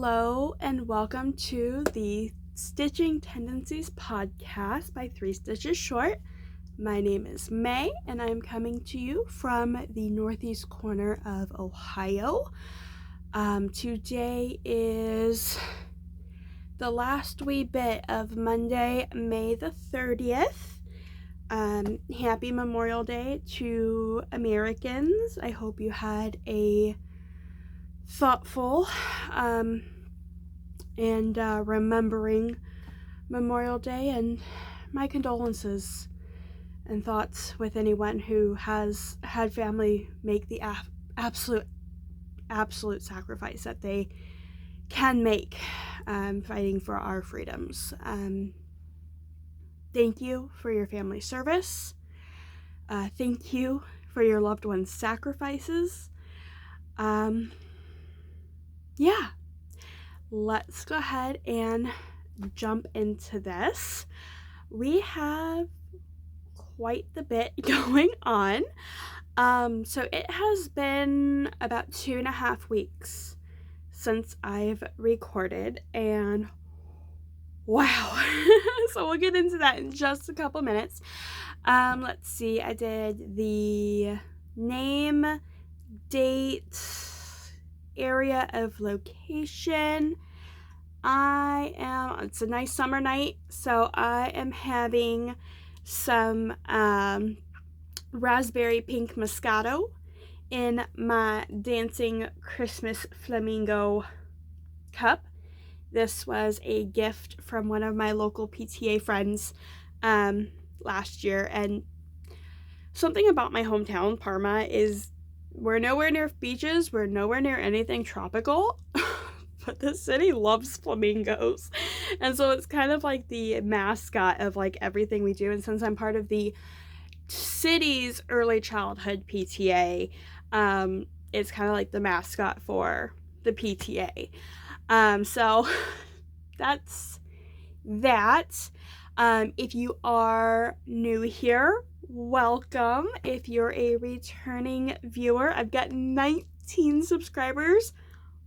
Hello and welcome to the Stitching Tendencies podcast by 3 Stitches Short. My name is May and I'm coming to you from the northeast corner of Ohio. Today is the last wee bit of Monday, May the 30th. Happy Memorial Day to Americans. I hope you had a thoughtful and remembering Memorial Day, and my condolences and thoughts with anyone who has had family make the absolute sacrifice that they can make fighting for our freedoms. Thank you for your family service. Thank you for your loved ones' sacrifices. Yeah, let's go ahead and jump into this. We have quite the bit going on. So it has been about 2.5 weeks since I've recorded, and wow. So we'll get into that in just a couple minutes. Let's see, I did the name, date, area of location. It's a nice summer night, so I am having some raspberry pink Moscato in my Dancing Christmas Flamingo cup. This was a gift from one of my local PTA friends last year, and something about my hometown, Parma, is we're nowhere near beaches, we're nowhere near anything tropical, but the city loves flamingos. And so it's kind of like the mascot of like everything we do. And since I'm part of the city's early childhood PTA, it's kind of like the mascot for the PTA. So that's that. If you are new here, welcome. If you're a returning viewer, I've got 19 subscribers.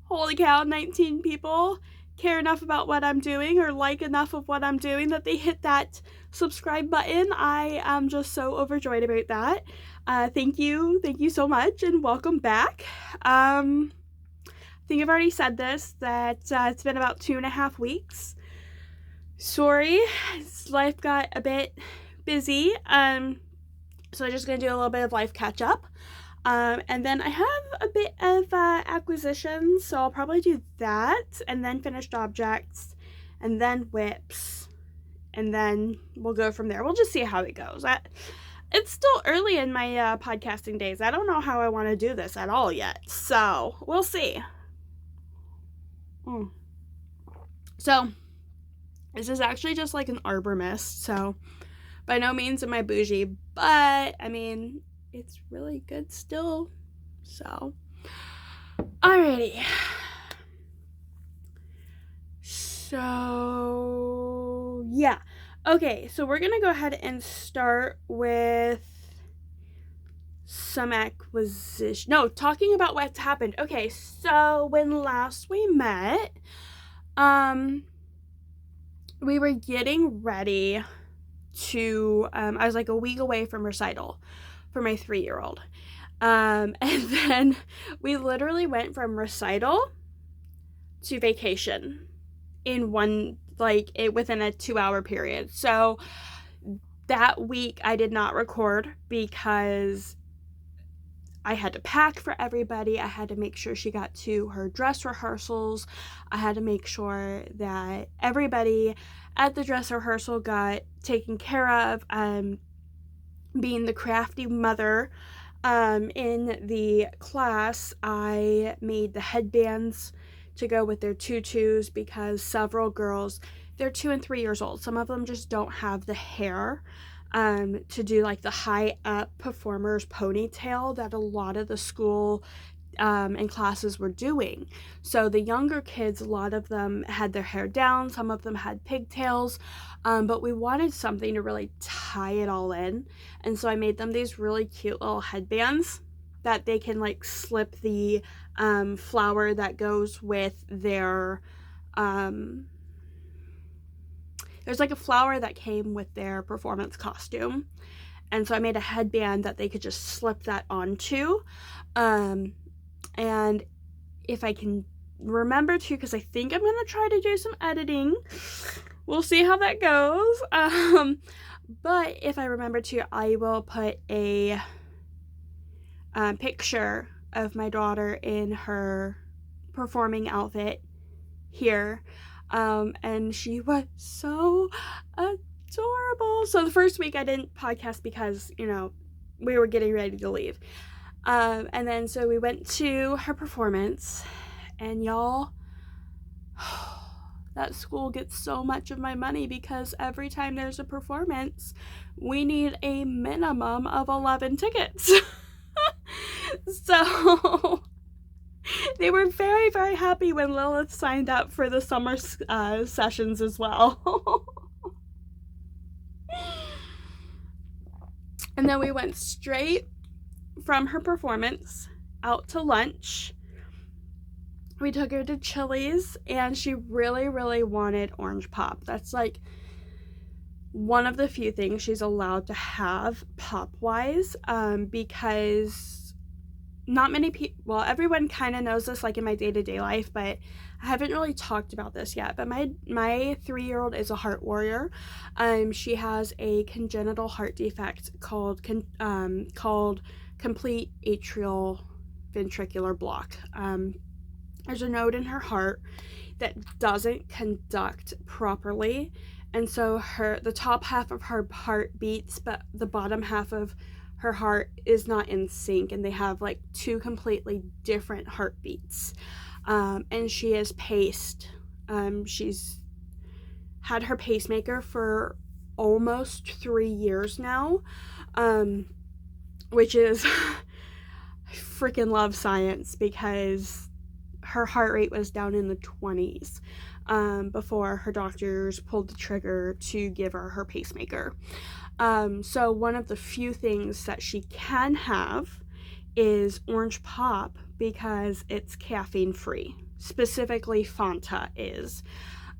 Holy cow, 19 people care enough about what I'm doing or like enough of what I'm doing that they hit that subscribe button. I am just so overjoyed about that. Thank you so much, and welcome back. I think I've already said this, that it's been about 2.5 weeks. Sorry, life got a bit busy, so I'm just gonna do a little bit of life catch up, and then I have a bit of acquisitions, so I'll probably do that, and then finished objects, and then whips, and then we'll go from there. We'll just see how it goes. It's still early in my podcasting days. I don't know how I want to do this at all yet, so we'll see. So this is actually just like an arbor mist, so by no means am I bougie, but I mean, it's really good still. So, alrighty. So, yeah. Okay, so we're gonna go ahead and start with some talking about what's happened. Okay, so when last we met, we were getting ready to, I was like a week away from recital for my 3-year-old. And then we literally went from recital to vacation in within a 2-hour period. So that week I did not record because I had to pack for everybody. I had to make sure she got to her dress rehearsals. I had to make sure that everybody at the dress rehearsal got taken care of. Being the crafty mother in the class, I made the headbands to go with their tutus because several girls, they're 2 and 3 years old. Some of them just don't have the hair to do like the high up performer's ponytail that a lot of the school and classes were doing. So the younger kids, a lot of them had their hair down, some of them had pigtails, but we wanted something to really tie it all in, and so I made them these really cute little headbands. that they can like slip the flower that goes with their there's like a flower that came with their performance costume, and so I made a headband that they could just slip that onto. And if I can remember to, because I think I'm gonna try to do some editing, we'll see how that goes. But if I remember to, I will put a picture of my daughter in her performing outfit here. And she was so adorable. So the first week I didn't podcast because, you know, we were getting ready to leave. And then so we went to her performance, and y'all, that school gets so much of my money because every time there's a performance, we need a minimum of 11 tickets. So they were very, very happy when Lilith signed up for the summer sessions as well. And then we went straight from her performance out to lunch. We took her to Chili's, and she really, really wanted orange pop. That's like one of the few things she's allowed to have pop-wise, because not many people, well, everyone kind of knows this like in my day-to-day life, but I haven't really talked about this yet. But my 3-year-old is a heart warrior. She has a congenital heart defect called complete atrial ventricular block. There's a node in her heart that doesn't conduct properly, and so the top half of her heart beats, but the bottom half of her heart is not in sync, and they have like 2 completely different heartbeats. And she is paced. She's had her pacemaker for almost 3 years now, which is I freaking love science, because her heart rate was down in the 20s before her doctors pulled the trigger to give her pacemaker. So one of the few things that she can have is orange pop, because it's caffeine free. Specifically, Fanta is.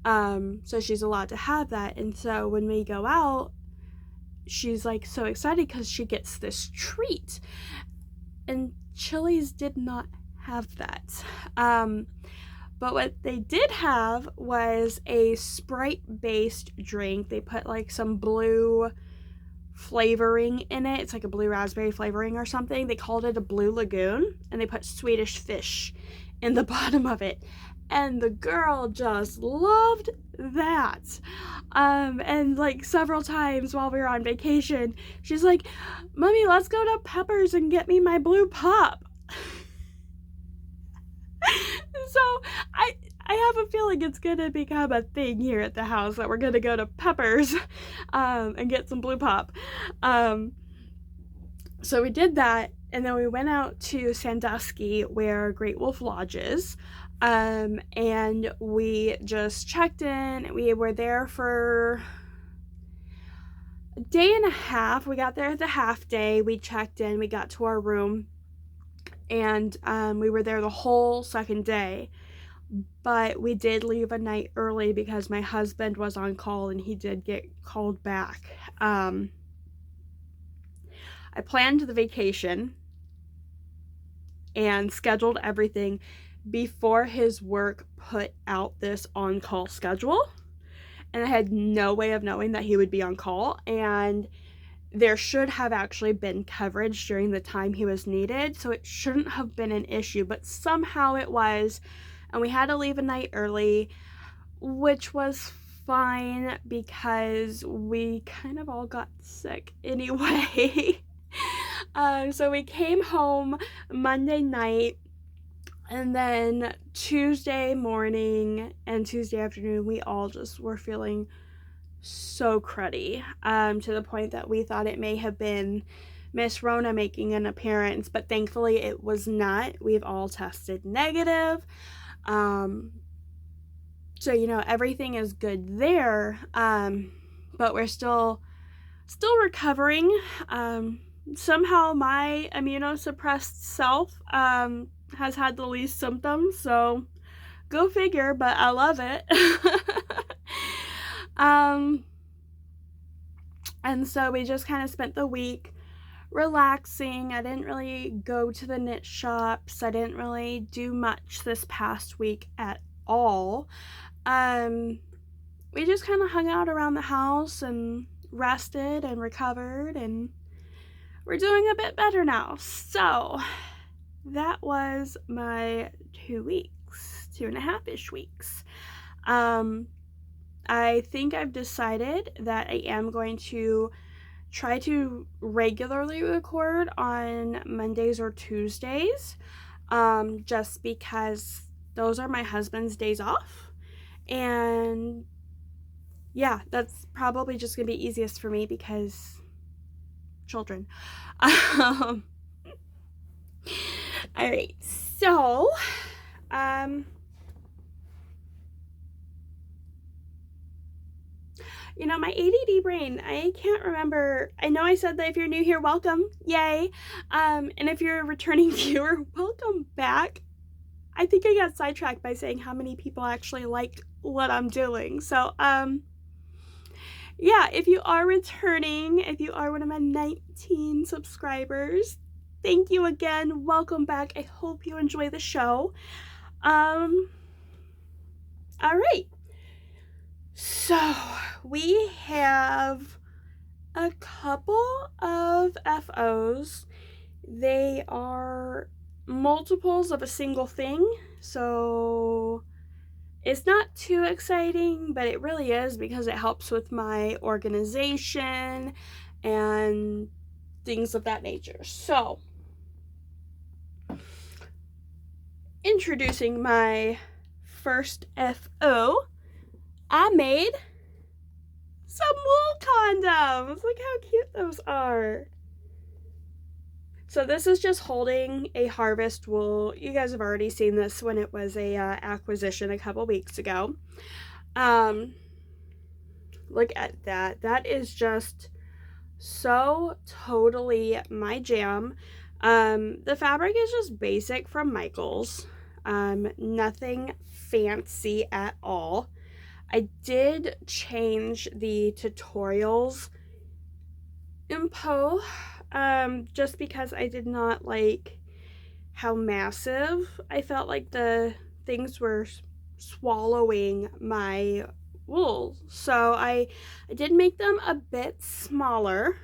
So she's allowed to have that. And so when we go out, she's like so excited because she gets this treat. And Chili's did not have that. But what they did have was a Sprite-based drink. They put like some blue flavoring in it. It's like a blue raspberry flavoring or something. They called it a Blue Lagoon, and they put Swedish fish in the bottom of it. And the girl just loved that. And like several times while we were on vacation, she's like, "Mommy, let's go to Pepper's and get me my blue pop." So I have a feeling it's gonna become a thing here at the house that we're gonna go to Pepper's and get some blue pop. So we did that, and then we went out to Sandusky, where Great Wolf Lodge is, and we just checked in. We were there for a day and a half. We got there at the half day. We checked in, we got to our room, and we were there the whole second day. But we did leave a night early because my husband was on call, and he did get called back. I planned the vacation and scheduled everything before his work put out this on-call schedule. And I had no way of knowing that he would be on call. And there should have actually been coverage during the time he was needed, so it shouldn't have been an issue. But somehow it was. And we had to leave a night early, which was fine because we kind of all got sick anyway. So we came home Monday night, and then Tuesday morning and Tuesday afternoon, we all just were feeling so cruddy, to the point that we thought it may have been Miss Rona making an appearance, but thankfully it was not. We've all tested negative. So, you know, everything is good there, but we're still recovering. somehow my immunosuppressed self has had the least symptoms, so go figure, but I love it. um, and so we just kind of spent the week relaxing. I didn't really go to the knit shops. I didn't really do much this past week at all. We just kind of hung out around the house and rested and recovered, and we're doing a bit better now. So that was my 2 weeks, 2.5-ish weeks. I think I've decided that I am going to try to regularly record on Mondays or Tuesdays, just because those are my husband's days off. And yeah, that's probably just gonna be easiest for me because children. All right, so my ADD brain, I can't remember. I know I said that if you're new here, welcome, yay. And if you're a returning viewer, welcome back. I think I got sidetracked by saying how many people actually like what I'm doing. So, yeah, if you are returning, if you are one of my 19 subscribers, thank you again. Welcome back. I hope you enjoy the show. All right. So we have a couple of FOs. They are multiples of a single thing, so it's not too exciting, but it really is because it helps with my organization and things of that nature. So, introducing my first FO, I made some wool condoms. Look how cute those are. So this is just holding a harvest wool. You guys have already seen this when it was a acquisition a couple weeks ago. Look at that. That is just so totally my jam. The fabric is just basic from Michaels. Nothing fancy at all. I did change the tutorials info, just because I did not like how massive I felt like the things were swallowing my wool. So I did make them a bit smaller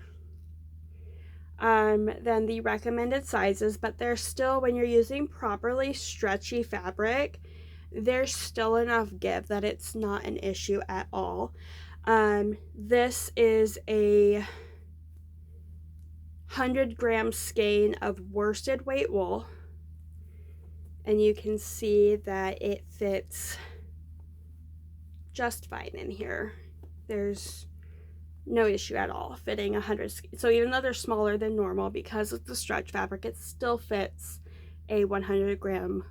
than the recommended sizes, but they're still, when you're using properly stretchy fabric, there's still enough give that it's not an issue at all. This is a 100-gram skein of worsted weight wool, and you can see that it fits just fine in here. There's no issue at all fitting 100. So even though they're smaller than normal, because it's the stretch fabric, it still fits a 100-gram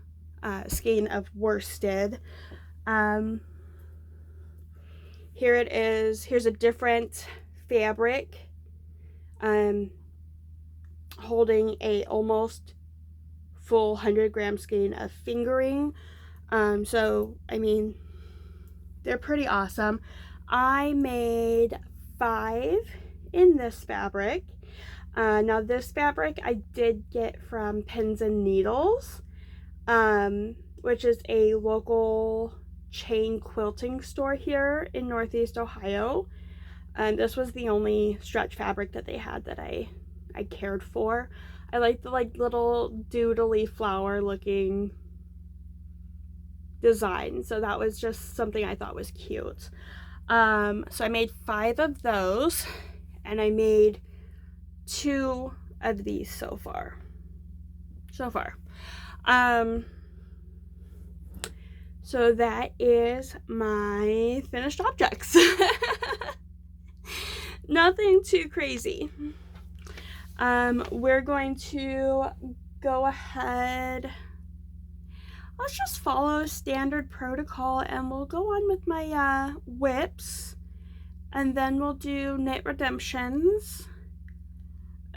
skein of worsted. Here it is. Here's a different fabric, holding a almost full 100-gram skein of fingering. So I mean, they're pretty awesome. I made 5 in this fabric. Now this fabric I did get from Pins and Needles, which is a local chain quilting store here in Northeast Ohio. This was the only stretch fabric that they had that I cared for. I like the little doodly flower looking design, so that was just something I thought was cute. So I made 5 of those, and I made 2 of these so far. So that is my finished objects. Nothing too crazy. We're going to go ahead. Let's just follow standard protocol, and we'll go on with my whips, and then we'll do knit redemptions,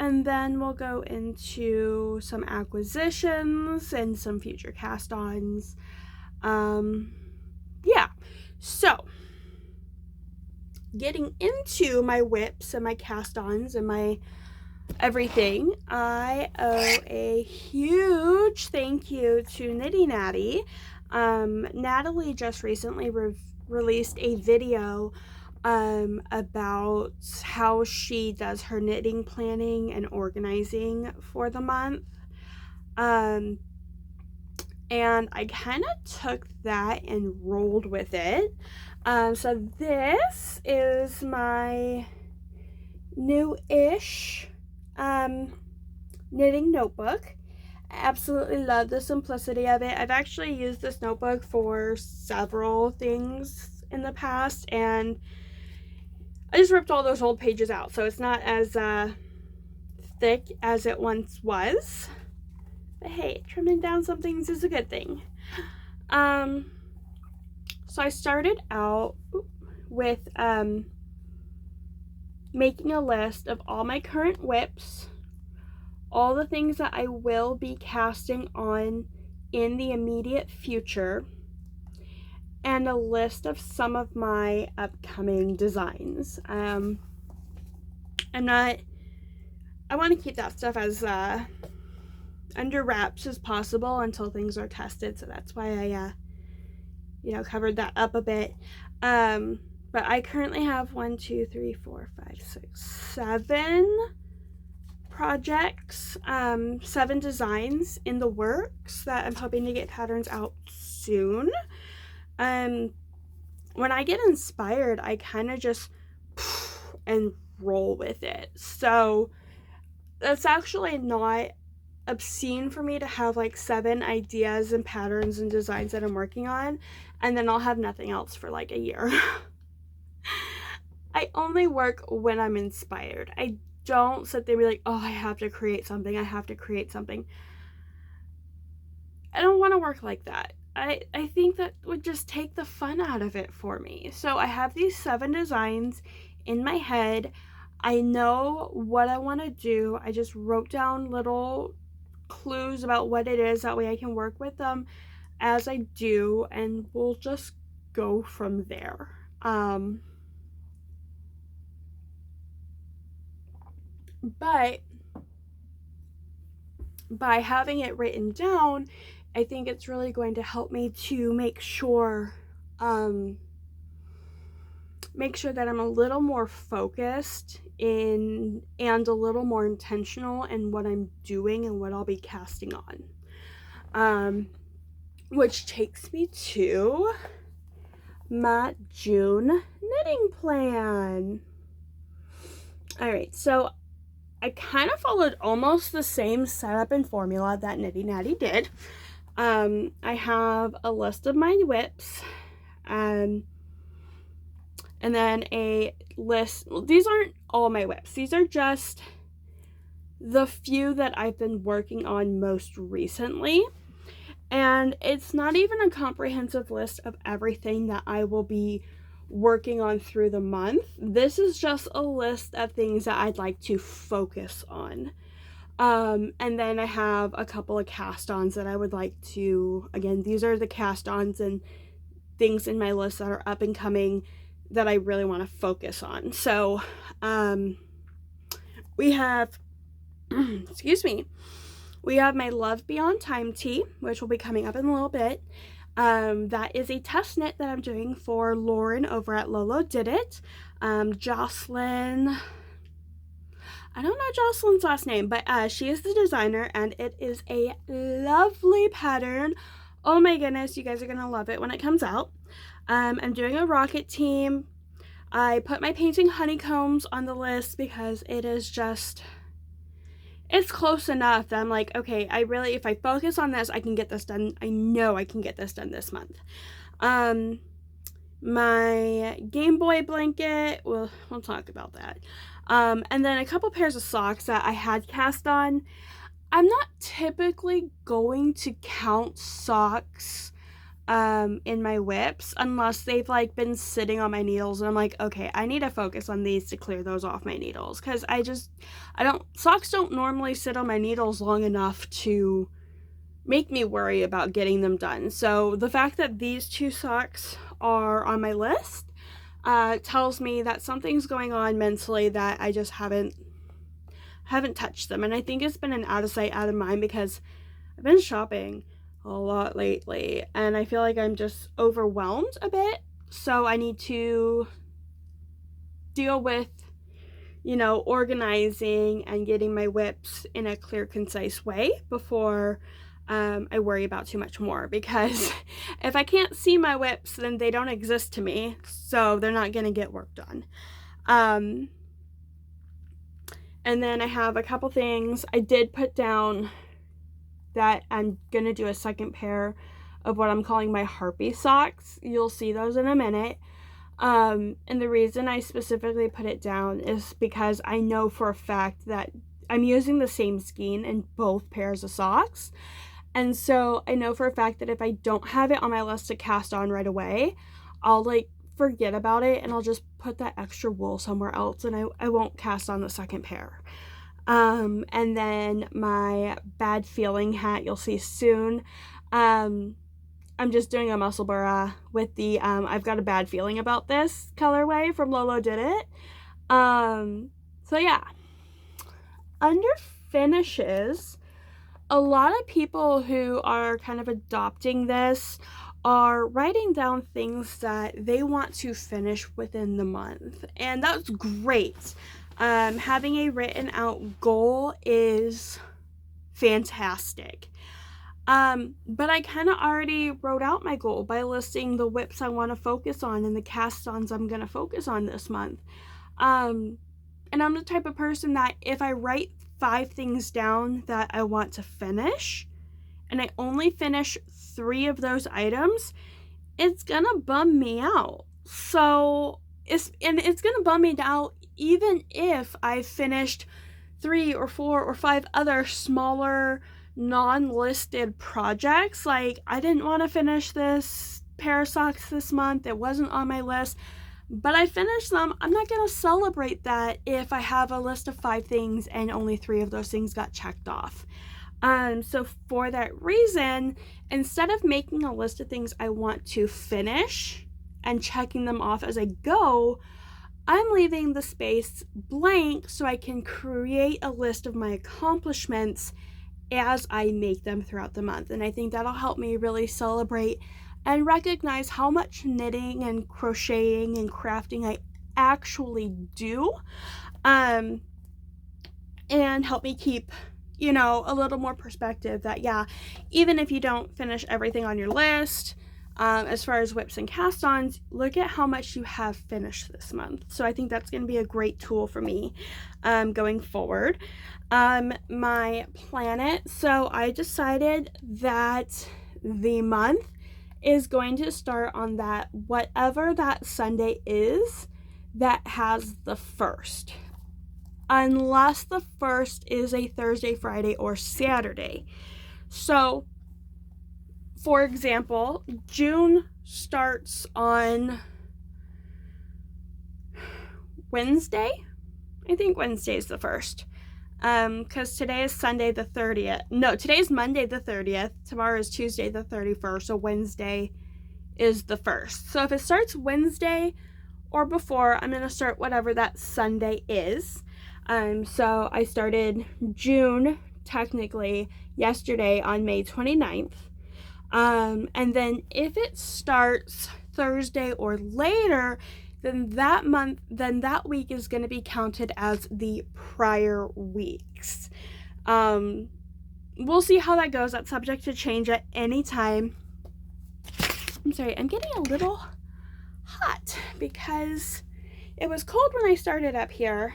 and then we'll go into some acquisitions and some future cast-ons. Yeah, so getting into my whips and my cast-ons and my everything, I owe a huge thank you to Nitty Natty. Natalie just recently released a video about how she does her knitting planning and organizing for the month. And I kind of took that and rolled with it. So this is my new-ish knitting notebook. I absolutely love the simplicity of it. I've actually used this notebook for several things in the past, and I just ripped all those old pages out, so it's not as thick as it once was. But hey, trimming down some things is a good thing. So I started out with making a list of all my current whips, all the things that I will be casting on in the immediate future, and a list of some of my upcoming designs. I want to keep that stuff as under wraps as possible until things are tested, so that's why I covered that up a bit. But I currently have 7 projects, 7 designs in the works that I'm hoping to get patterns out soon. When I get inspired, I kind of just and roll with it. So that's actually not obscene for me to have like 7 ideas and patterns and designs that I'm working on, and then I'll have nothing else for like a year. I only work when I'm inspired. I don't sit there and be like, oh, I have to create something. I don't want to work like that. I think that would just take the fun out of it for me. So I have these 7 designs in my head. I know what I want to do. I just wrote down little clues about what it is. That way I can work with them as I do, and we'll just go from there. But by having it written down, I think it's really going to help me to make sure that I'm a little more focused and a little more intentional in what I'm doing and what I'll be casting on. Which takes me to my June knitting plan. Alright, so I kind of followed almost the same setup and formula that Nitty Natty did. I have a list of my whips, and then a list. Well, these aren't all my whips. These are just the few that I've been working on most recently. And it's not even a comprehensive list of everything that I will be working on through the month. This is just a list of things that I'd like to focus on. And then I have a couple of cast-ons that I would like to, again, these are the cast-ons and things in my list that are up and coming that I really want to focus on. So, we have, excuse me, we have my Love Beyond Time tee, which will be coming up in a little bit. That is a test knit that I'm doing for Lauren over at Lolo Did It. Jocelyn, I don't know Jocelyn's last name, but she is the designer, and it is a lovely pattern. Oh my goodness, you guys are gonna love it when it comes out. I'm doing a rocket team. I put my painting honeycombs on the list because it is just, it's close enough that I'm like, okay, if I focus on this, I can get this done. I know I can get this done this month. My Game Boy blanket, we'll talk about that. And then a couple pairs of socks that I had cast on. I'm not typically going to count socks in my whips unless they've like been sitting on my needles, and I'm like, okay, I need to focus on these to clear those off my needles, because socks don't normally sit on my needles long enough to make me worry about getting them done. So the fact that these two socks are on my list tells me that something's going on mentally, that I just haven't touched them. And I think it's been an out of sight, out of mind, because I've been shopping a lot lately and I feel like I'm just overwhelmed a bit. So I need to deal with, organizing and getting my whips in a clear, concise way before I worry about too much more, because if I can't see my whips, then they don't exist to me, so they're not going to get work done. And then I have a couple things. I did put down that I'm going to do a second pair of what I'm calling my harpy socks. You'll see those in a minute. And the reason I specifically put it down is because I know for a fact that I'm using the same skein in both pairs of socks. And so I know for a fact that if I don't have it on my list to cast on right away, I'll forget about it and I'll just put that extra wool somewhere else, and I won't cast on the second pair. And then my bad feeling hat, you'll see soon. I'm just doing a muscle bra with the I've got a bad feeling about this colorway from Lolo Did It. So yeah. Under finishes, a lot of people who are kind of adopting this are writing down things that they want to finish within the month, and that's great. Having a written out goal is fantastic. But I kind of already wrote out my goal by listing the whips I want to focus on and the cast-ons I'm going to focus on this month. And I'm the type of person that if I write 5 things down that I want to finish, and I only finish 3 of those items, it's gonna bum me out. So it's gonna bum me out even if I finished 3 or 4 or 5 other smaller non-listed projects. Like, I didn't want to finish this pair of socks this month, it wasn't on my list, but I finished them. I'm not going to celebrate that if I have a list of 5 things and only 3 of those things got checked off. So for that reason, instead of making a list of things I want to finish and checking them off as I go, I'm leaving the space blank so I can create a list of my accomplishments as I make them throughout the month. And I think that'll help me really celebrate and recognize how much knitting and crocheting and crafting I actually do, and help me keep, a little more perspective that, yeah, even if you don't finish everything on your list, as far as whips and cast-ons, look at how much you have finished this month. So I think that's going to be a great tool for me going forward. My planet, so I decided that the month is going to start on that whatever that Sunday is that has the 1st, unless the 1st is a Thursday, Friday, or Saturday. So for example, June starts on Wednesday. I think Wednesday is the 1st. Because today is Sunday the 30th. No, today's Monday the 30th. Tomorrow is Tuesday the 31st. So Wednesday is the 1st. So if it starts Wednesday or before, I'm going to start whatever that Sunday is. So I started June technically yesterday on May 29th. And then if it starts Thursday or later, then that week is going to be counted as the prior weeks. We'll see how that goes. That's subject to change at any time. I'm sorry, I'm getting a little hot because it was cold when I started up here.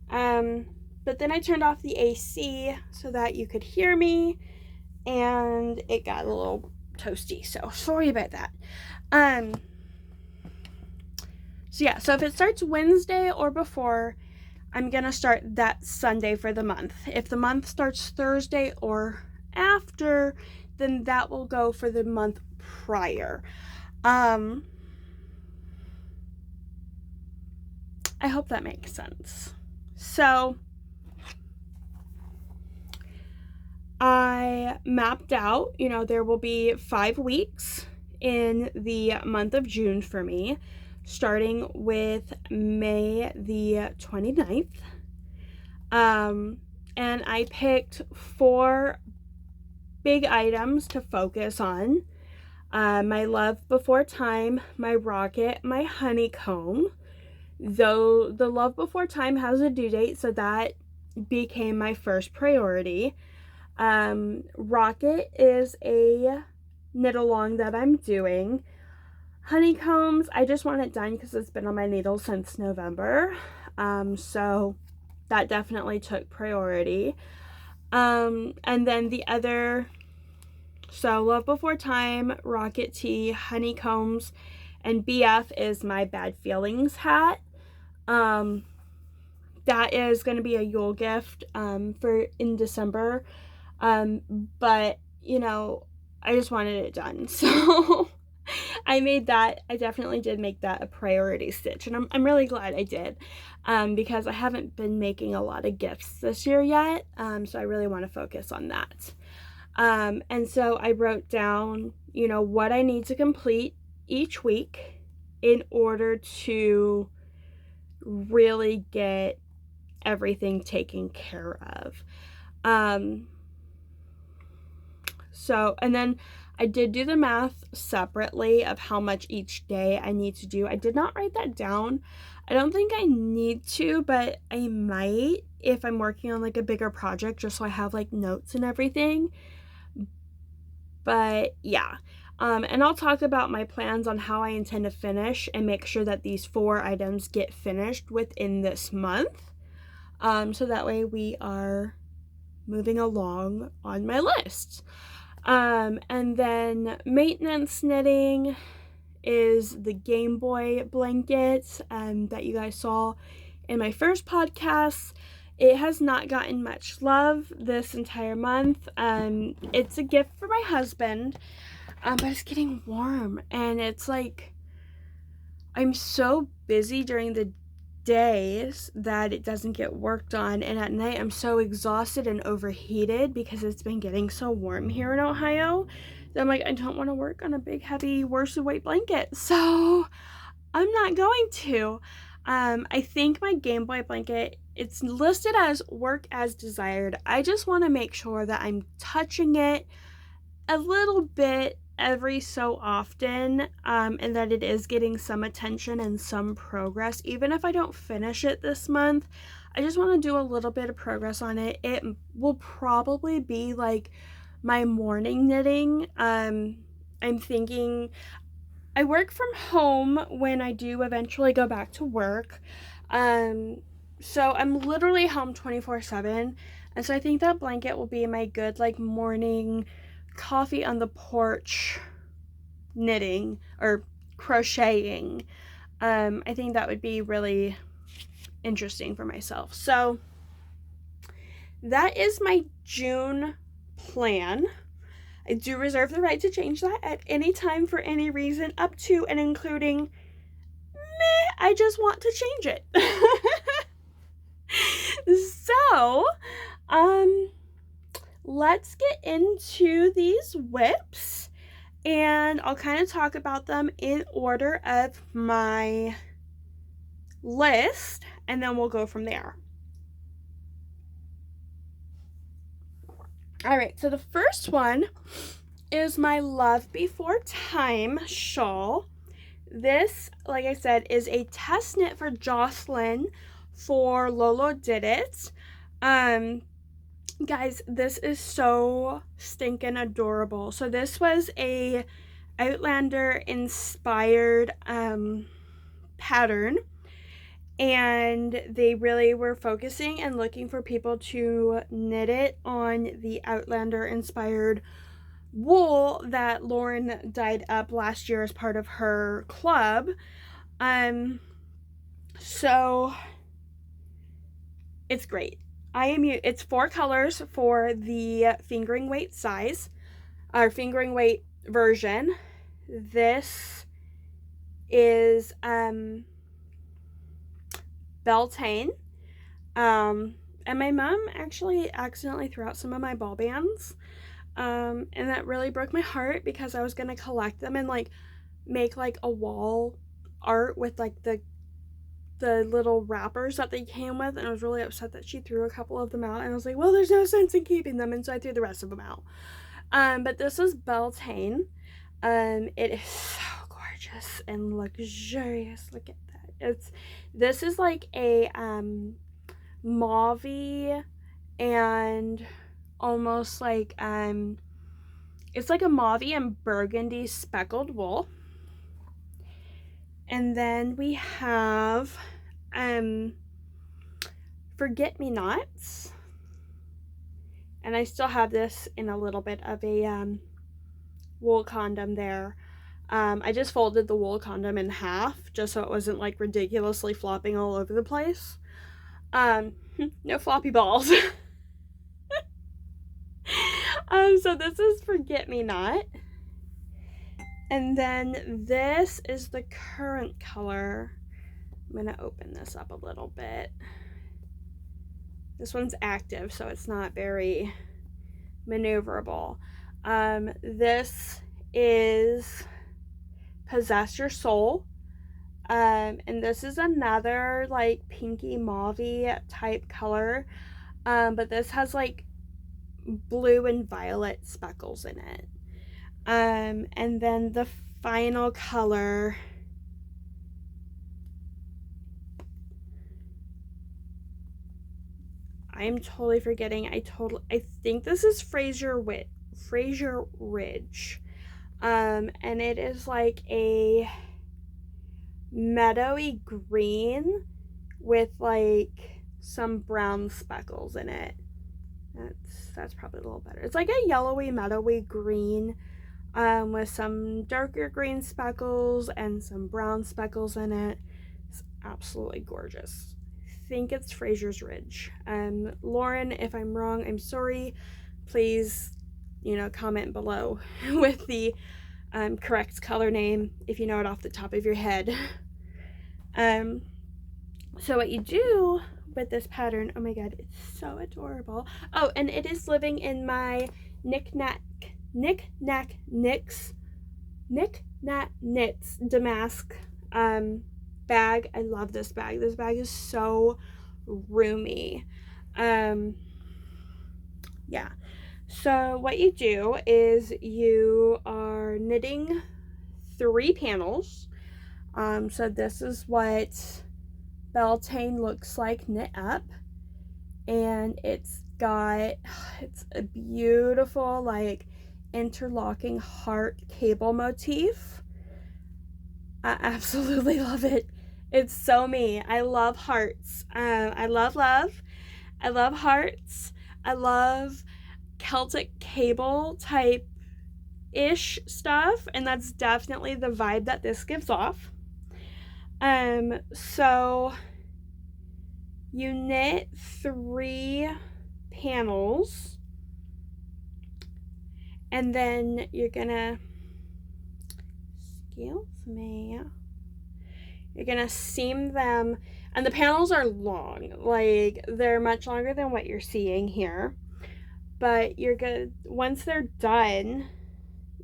But then I turned off the AC so that you could hear me, and it got a little toasty, so sorry about that. So yeah, so if it starts Wednesday or before, I'm gonna start that Sunday for the month. If the month starts Thursday or after, then that will go for the month prior. I hope that makes sense. So I mapped out, there will be 5 weeks in the month of June for me, starting with May the 29th. And I picked 4 big items to focus on. My Love Before Time, my Rocket, my Honeycomb. Though the Love Before Time has a due date, so that became my first priority. Rocket is a knit along that I'm doing. Honeycombs, I just want it done because it's been on my needle since November. So that definitely took priority. And then the other, so Love Before Time, Rocket Tea, Honeycombs, and BF is my Bad Feelings hat. That is going to be a Yule gift for in December. But I just wanted it done. So I definitely did make that a priority stitch, and I'm really glad I did, because I haven't been making a lot of gifts this year yet. So I really want to focus on that. And so I wrote down, what I need to complete each week in order to really get everything taken care of. So, and then I did do the math separately of how much each day I need to do. I did not write that down. I don't think I need to, but I might if I'm working on like a bigger project, just so I have like notes and everything. But yeah. And I'll talk about my plans on how I intend to finish and make sure that these 4 items get finished within this month. So that way we are moving along on my list. And then maintenance knitting is the Game Boy blanket that you guys saw in my first podcast. It has not gotten much love this entire month. It's a gift for my husband, but it's getting warm, and it's like I'm so busy during the days that it doesn't get worked on, and at night I'm so exhausted and overheated because it's been getting so warm here in Ohio that I'm like, I don't want to work on a big heavy worsted weight blanket, so I'm not going to. I think my Game Boy blanket, it's listed as work as desired. I just want to make sure that I'm touching it a little bit every so often, and that it is getting some attention and some progress. Even if I don't finish it this month, I just want to do a little bit of progress on it. It will probably be like my morning knitting. I'm thinking I work from home when I do eventually go back to work. So I'm literally home 24/7, and so I think that blanket will be my good like morning coffee on the porch knitting or crocheting. I think that would be really interesting for myself. So that is my June plan. I do reserve the right to change that at any time for any reason, up to and including I just want to change it. So let's get into these whips, and I'll kind of talk about them in order of my list, and then we'll go from there. All right, so the first one is my Love Before Time shawl. This, like I said, is a test knit for Jocelyn for Lolo Did It. Guys, this is so stinking adorable. So this was a Outlander inspired pattern, and they really were focusing and looking for people to knit it on the Outlander inspired wool that Lauren dyed up last year as part of her club. So it's great. It's 4 colors for the fingering weight size. our fingering weight version. This is Beltane. And my mom actually accidentally threw out some of my ball bands. And that really broke my heart because I was gonna collect them and like make like a wall art with like the little wrappers that they came with, and I was really upset that she threw a couple of them out, and I was like, well, there's no sense in keeping them, and so I threw the rest of them out. But this is Beltane. It is so gorgeous and luxurious. Look at that. This is like a mauve and almost like it's like a mauve and burgundy speckled wool. And then we have forget-me-nots. And I still have this in a little bit of a wool condom there. I just folded the wool condom in half just so it wasn't like ridiculously flopping all over the place. No floppy balls. So this is forget-me-not. And then this is the current color. I'm going to open this up a little bit. This one's active, so it's not very maneuverable. This is Possess Your Soul. And this is another like pinky mauve type color. But this has like blue and violet speckles in it. And then the final color, I'm totally forgetting. I think this is Fraser Ridge. And it is like a meadowy green with like some brown speckles in it. That's probably a little better. It's like a yellowy meadowy green with some darker green speckles and some brown speckles in it. It's absolutely gorgeous. I think it's Fraser's Ridge. Lauren, if I'm wrong, I'm sorry. Please, comment below with the correct color name if you know it off the top of your head. So what you do with this pattern, oh my god, it's so adorable. Oh, and it is living in my Knick Knack Knits Damask bag. I love this bag. This bag is so roomy. Yeah. So what you do is you are knitting 3 panels. So this is what Beltane looks like knit up, and it's a beautiful like interlocking heart cable motif. I absolutely love it. It's so me. I love hearts. I love hearts. I love Celtic cable type ish stuff, and that's definitely the vibe that this gives off. So you knit 3 panels, and then you're gonna, excuse me, you're gonna seam them, and the panels are long, like they're much longer than what you're seeing here, but you're gonna, once they're done,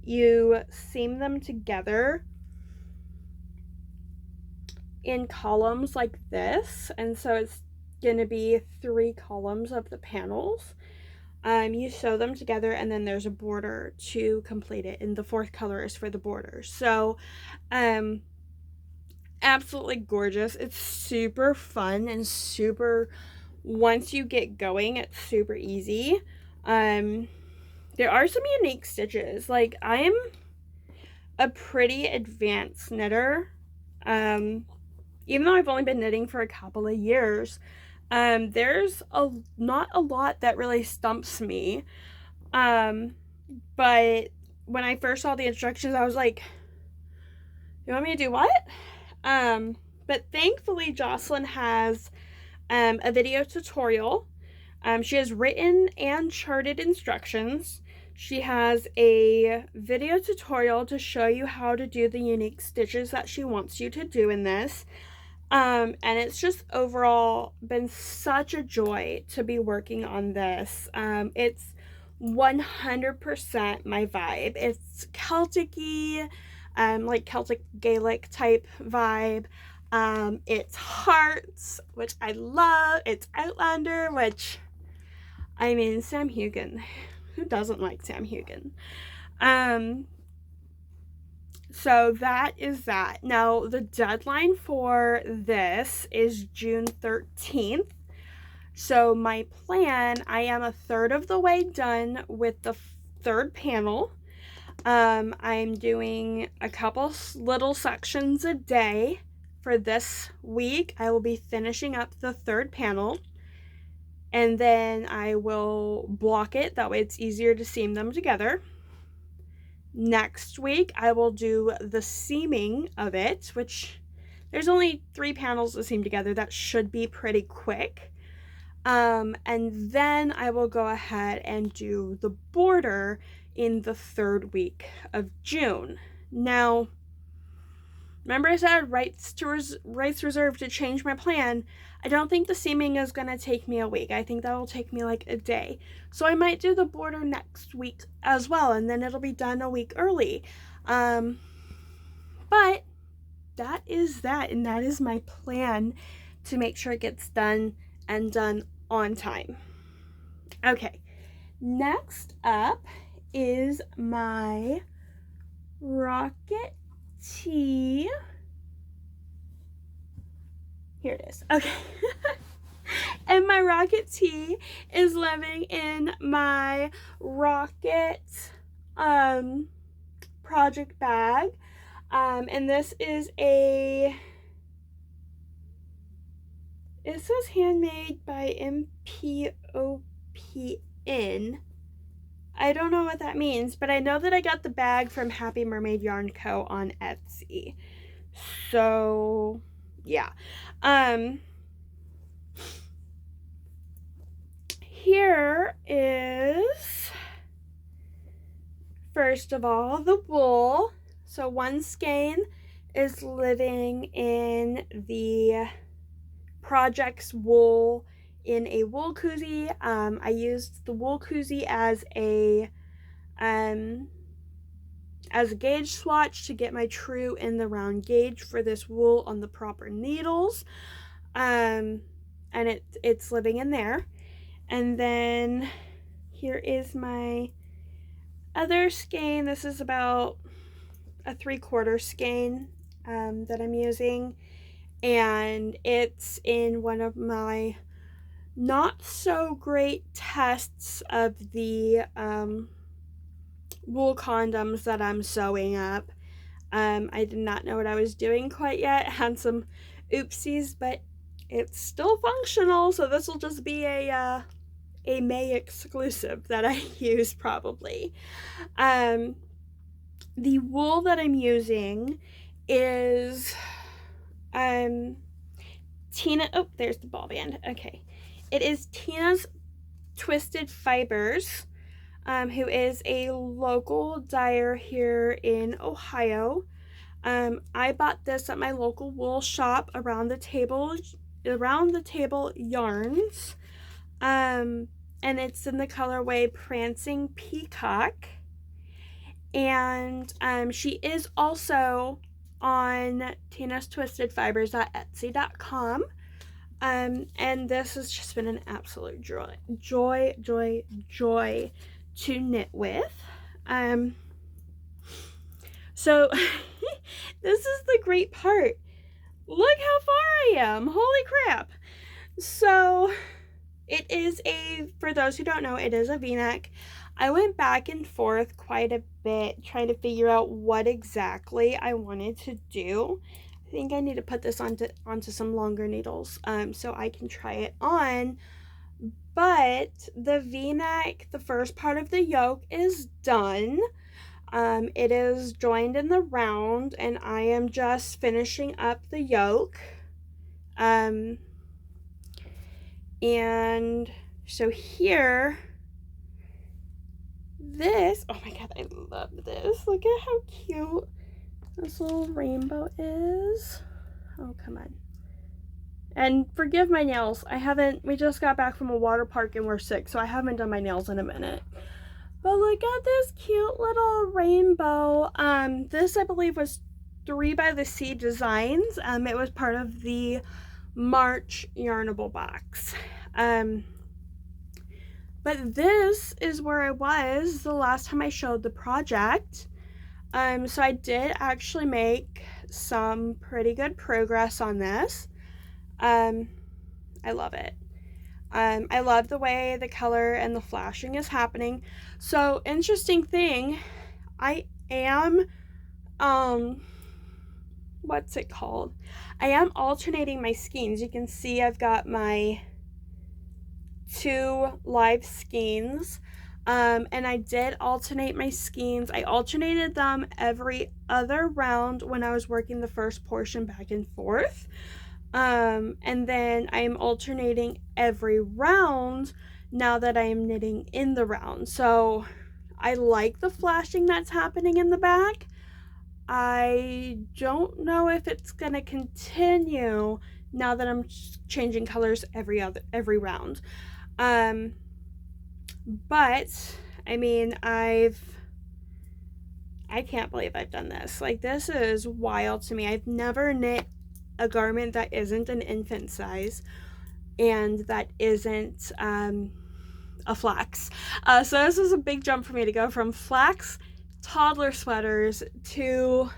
you seam them together in columns like this, and so it's gonna be 3 columns of the panels. You sew them together, and then there's a border to complete it, and the 4th color is for the border. So absolutely gorgeous. It's super fun and super, once you get going, it's super easy. There are some unique stitches. Like, I'm a pretty advanced knitter. Even though I've only been knitting for a couple of years, there's not a lot that really stumps me. But when I first saw the instructions, I was like, you want me to do what? But thankfully Jocelyn has a video tutorial. She has written and charted instructions, She has a video tutorial to show you how to do the unique stitches that she wants you to do in this. And it's just overall been such a joy to be working on this. It's 100% my vibe. It's Celtic-y, like Celtic Gaelic type vibe. It's hearts, which I love. It's Outlander, which, I mean, Sam Hugan. Who doesn't like Sam Hugan? So that is that. Now, the deadline for this is June 13th. So my plan, I am a third of the way done with the third panel. I'm doing a couple little sections a day for this week. I will be finishing up the third panel, and then I will block it. That way it's easier to seam them together. Next week, I will do the seaming of it, which there's only 3 panels to seam together. That should be pretty quick. And then I will go ahead and do the border in the 3rd week of June. Now, remember I said rights reserved to change my plan. I don't think the seaming is going to take me a week. I think that will take me like a day. So I might do the border next week as well, and then it'll be done a week early. But that is that, and that is my plan to make sure it gets done and done on time. Okay, next up is my rocket tee. Here it is. Okay. And my rocket tee is living in my rocket project bag. And this is it says handmade by MPOPN. I don't know what that means, but I know that I got the bag from Happy Mermaid Yarn Co. on Etsy. So, yeah. Here is, first of all, the wool. So one skein is living in the project's wool in a wool koozie. I used the wool koozie as a gauge swatch to get my true in the round gauge for this wool on the proper needles. And it's living in there. And then here is my other skein. This is about a 3/4 skein that I'm using, and it's in one of my not so great tests of the wool condoms that I'm sewing up. I did not know what I was doing quite yet. Had some oopsies, but it's still functional, so this will just be a May exclusive that I use probably. The wool that I'm using is Tina, oh, there's the ball band. Okay. It is Tina's Twisted Fibers, who is a local dyer here in Ohio. I bought this at my local wool shop, Around the Table Yarns. And it's in the colorway Prancing Peacock. And she is also on Tina's Twisted Fibers at Etsy.com. And this has just been an absolute joy to knit with. So this is the great part. Look how far I am. Holy crap. So it is for those who don't know, it is a v-neck. I went back and forth quite a bit trying to figure out what exactly I wanted to do. I think I need to put this onto some longer needles so I can try it on. But the v-neck, the first part of the yoke is done. It is joined in the round, and I am just finishing up the yoke. And so here, this, oh my god, I love this. Look at how cute this little rainbow is. Oh, come on. And forgive my nails. We just got back from a water park and we're sick, so I haven't done my nails in a minute. But look at this cute little rainbow. This I believe was 3 by the Sea Designs. It was part of the March Yarnable box. But this is where I was the last time I showed the project. So I did actually make some pretty good progress on this. I love it. I love the way the color and the flashing is happening. So, interesting thing, I am, what's it called? I am alternating my skeins. You can see I've got my 2 live skeins. And I did alternate my skeins. I alternated them every other round when I was working the first portion back and forth. And then I'm alternating every round now that I am knitting in the round. So I like the flashing that's happening in the back. I don't know if it's gonna continue now that I'm changing colors every round. But I mean, I can't believe I've done this. Like, this is wild to me. I've never knit a garment that isn't an infant size and that isn't a flax. So this was a big jump for me to go from flax toddler sweaters to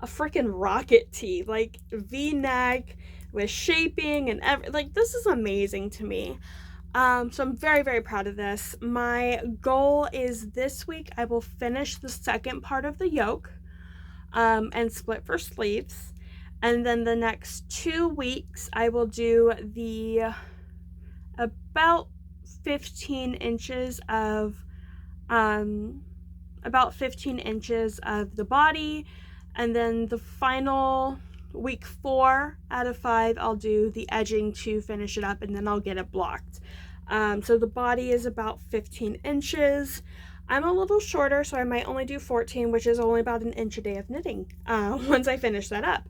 a freaking rocket tee, like V-neck with shaping and like, this is amazing to me. So I'm very, very proud of this. My goal is this week I will finish the second part of the yoke and split for sleeves. And then the next 2 weeks I will do the about 15 inches of the body, and then the final week 4 out of 5 I'll do the edging to finish it up, and then I'll get it blocked. So the body is about 15 inches. I'm a little shorter, so I might only do 14, which is only about an inch a day of knitting once I finish that up.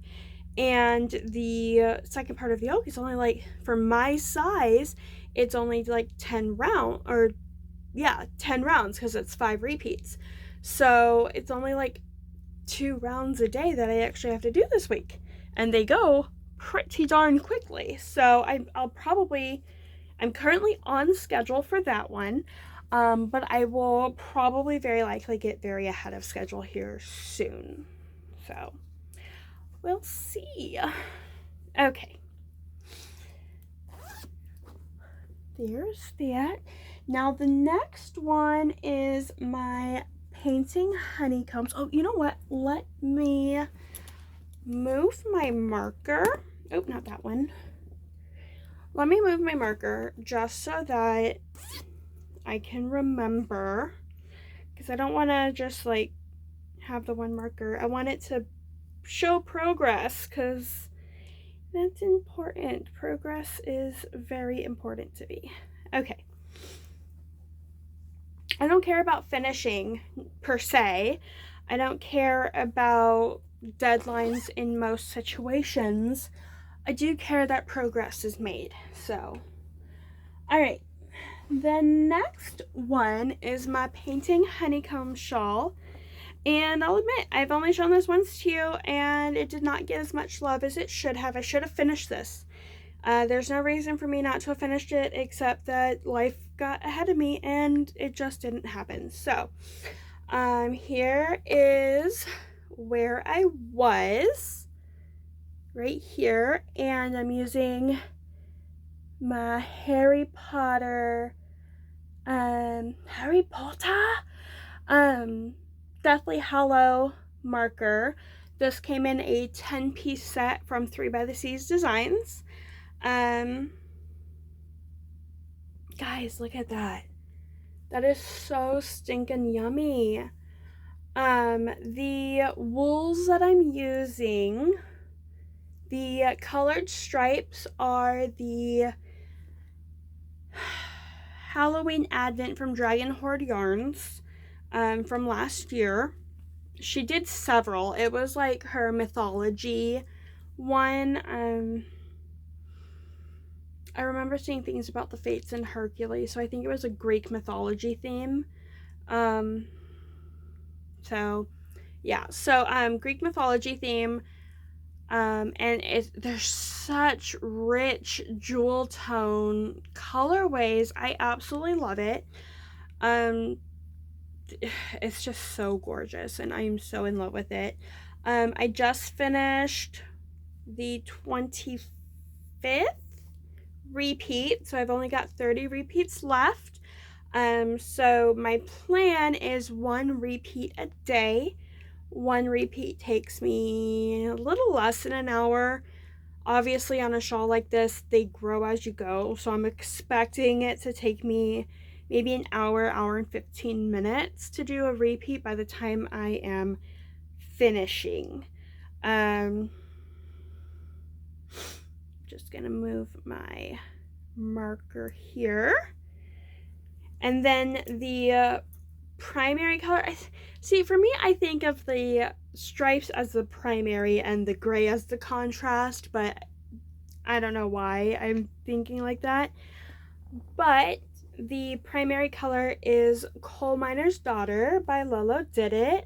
And the second part of the yoke is only, like, for my size, it's only like 10 rounds because it's 5 repeats. So it's only like 2 rounds a day that I actually have to do this week, and they go pretty darn quickly. So I'm currently on schedule for that one, but I will probably very likely get very ahead of schedule here soon. So we'll see. Okay. There's that. Now the next one is my painting honeycombs. Oh, you know what? Let me move my marker. Oh, not that one. Let me move my marker just so that I can remember, because I don't want to just like have the one marker. I want it to show progress, because that's important. Progress is very important to me. Okay. I don't care about finishing per se. I don't care about deadlines in most situations. I do care that progress is made. So, all right. The next one is my painting honeycomb shawl. And I'll admit, I've only shown this once to you, and it did not get as much love as it should have. I should have finished this. There's no reason for me not to have finished it, except that life got ahead of me, and it just didn't happen. So, here is where I was, right here, and I'm using my Harry Potter, Deathly Hallow marker. This came in a 10-piece set from 3 by the Seas Designs. Guys, look at that. That is so stinking yummy. The wools that I'm using, the colored stripes are the Halloween Advent from Dragon Horde Yarns. from last year. She did several. It was like her mythology one. I remember seeing things about the Fates and Hercules, so I think it was a Greek mythology theme. Um, so yeah, so Greek mythology theme, and there's such rich jewel tone colorways. I absolutely love it. Um, it's just so gorgeous, and I am so in love with it. I just finished the 25th repeat, so I've only got 30 repeats left. So my plan is one repeat a day. One repeat takes me a little less than an hour. Obviously, on a shawl like this, they grow as you go, so I'm expecting it to take me maybe an hour and 15 minutes to do a repeat by the time I am finishing. Just gonna move my marker here. And then the primary color, see, for me, I think of the stripes as the primary and the gray as the contrast, but I don't know why I'm thinking like that. But the primary color is Coal Miner's Daughter by Lolo Did It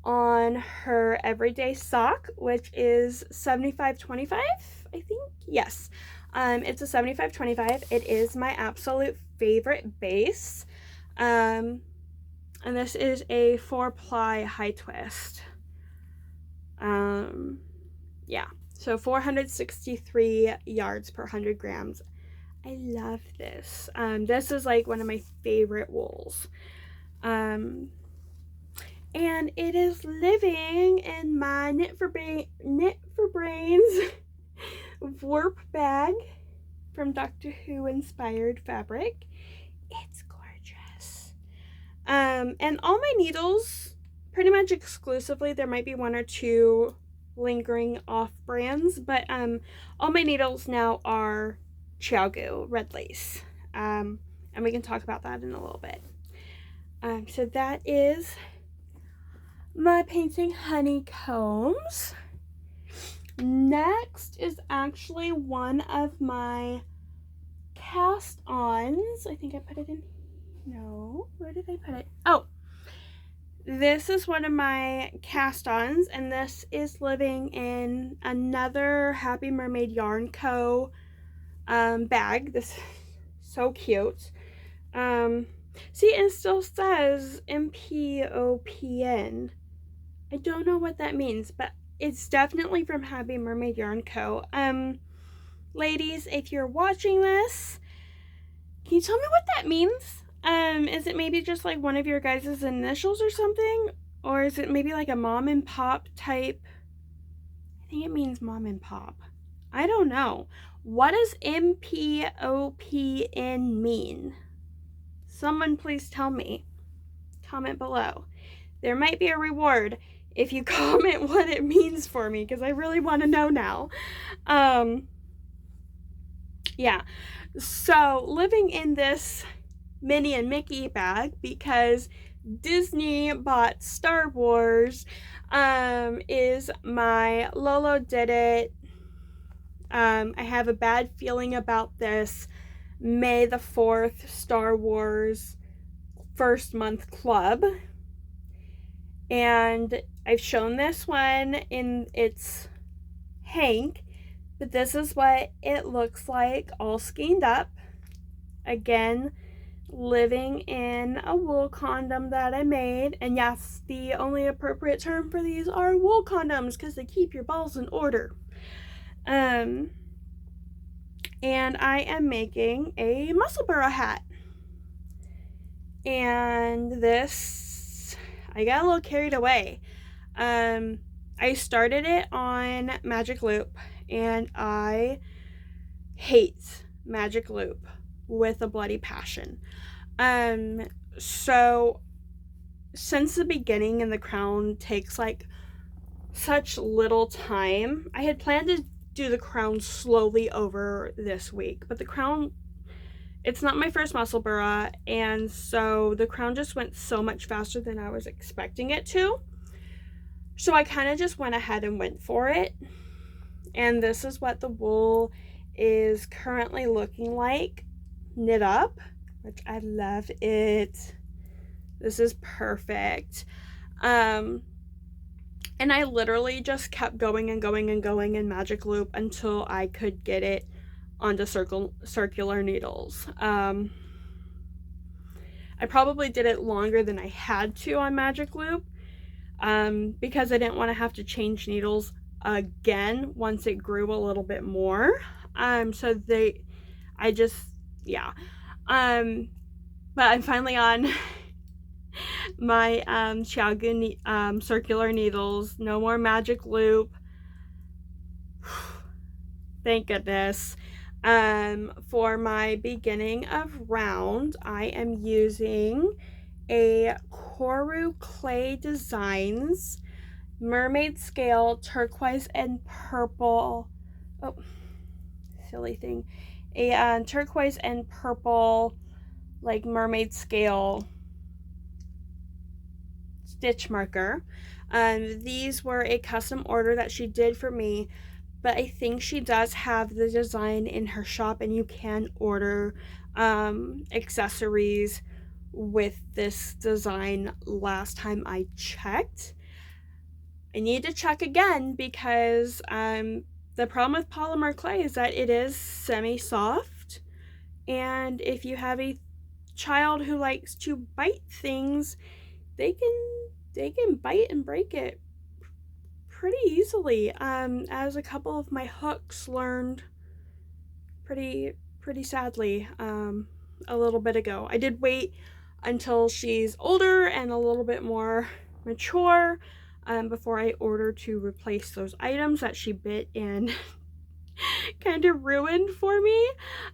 on her everyday sock, which is 75/25, I think. Yes. It's a 75/25. It is my absolute favorite base. And this is a 4-ply high twist. Yeah, so 463 yards per 100 grams. I love this. This is like one of my favorite wools. And it is living in my Knit for Brains warp bag from Doctor Who inspired fabric. It's gorgeous. And all my needles, pretty much exclusively, there might be one or two lingering off brands, but all my needles now are Chiagu red lace. And we can talk about that in a little bit. So that is my painting honeycombs. Next is actually one of my cast-ons. I think I put it in. No, where did I put it? Oh, this is one of my cast-ons, and this is living in another Happy Mermaid Yarn Co. Bag. This is so cute. See, it still says MPOPN. I don't know what that means, but it's definitely from Happy Mermaid Yarn Co. Ladies, if you're watching this, can you tell me what that means? Is it maybe just like one of your guys' initials or something? Or is it maybe like a mom and pop type? I think it means mom and pop. I don't know. What does MPOPN mean? Someone please tell me. Comment below. There might be a reward if you comment what it means for me, because I really want to know now. Yeah. So living in this Minnie and Mickey bag because Disney bought Star Wars is my Lolo Did It. I have a bad feeling about this May the 4th Star Wars first month club, and I've shown this one in its hank, but this is what it looks like all skeined up. Again, living in a wool condom that I made, and yes, the only appropriate term for these are wool condoms because they keep your balls in order. And I am making a Musselburgh hat. And this, I got a little carried away. I started it on Magic Loop, and I hate Magic Loop with a bloody passion. So since the beginning, and the crown takes like such little time, I had planned to do the crown slowly over this week, but the crown it's not my first muscle burra, and so the crown just went so much faster than I was expecting it to. So I kind of just went ahead and went for it. And this is what the wool is currently looking like knit up, which I love it. This is perfect. And I literally just kept going and going and going in magic loop until I could get it onto circular needles. I probably did it longer than I had to on magic loop, because I didn't want to have to change needles again once it grew a little bit more. But I'm finally on my Xiaogu circular needles. No more magic loop. Thank goodness. For my beginning of round, I am using a Koru Clay Designs mermaid scale turquoise and purple, oh silly thing, a turquoise and purple like mermaid scale stitch marker. These were a custom order that she did for me, but I think she does have the design in her shop, and you can order accessories with this design. Last time I checked, I need to check again because the problem with polymer clay is that it is semi-soft, and if you have a child who likes to bite things, they can bite and break it pretty easily, as a couple of my hooks learned pretty sadly a little bit ago. I did wait until she's older and a little bit more mature before I ordered to replace those items that she bit and kind of ruined for me,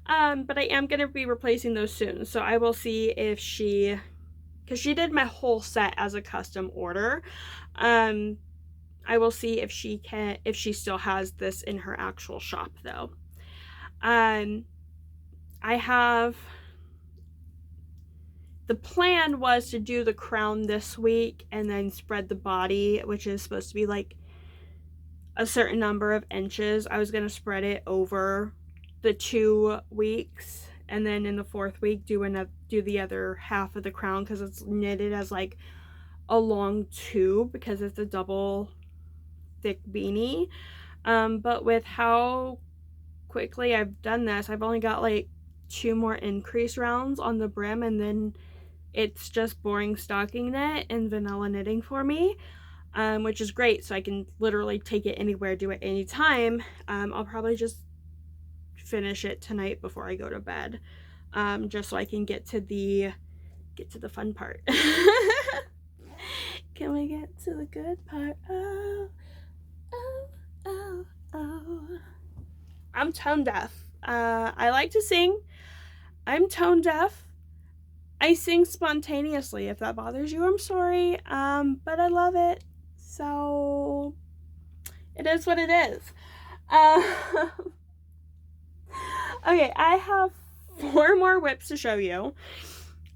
but I am going to be replacing those soon, so I will see if she, because she did my whole set as a custom order, I will see if she still has this in her actual shop though. The plan was to do the crown this week and then spread the body, which is supposed to be like a certain number of inches. I was going to spread it over the 2 weeks, and then in the 4th week do the other half of the crown, because it's knitted as like a long tube because it's a double thick beanie. But with how quickly I've done this, I've only got like 2 more increase rounds on the brim, and then it's just boring stocking knit and vanilla knitting for me, which is great, so I can literally take it anywhere, do it anytime. I'll probably just finish it tonight before I go to bed, just so I can get to the fun part. Can we get to the good part? Oh, oh, oh, oh. I'm tone deaf. I like to sing. I'm tone deaf. I sing spontaneously. If that bothers you, I'm sorry. But I love it. So it is what it is. Okay, I have 4 more whips to show you.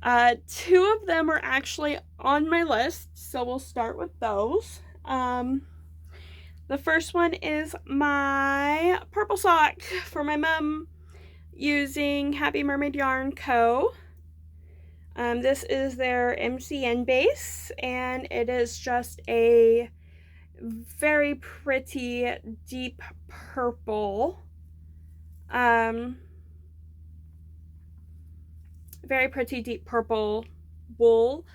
2 of them are actually on my list, so we'll start with those. The first one is my purple sock for my mom using Happy Mermaid Yarn Co. This is their MCN base, and it is just a very pretty deep purple, very pretty deep purple wool.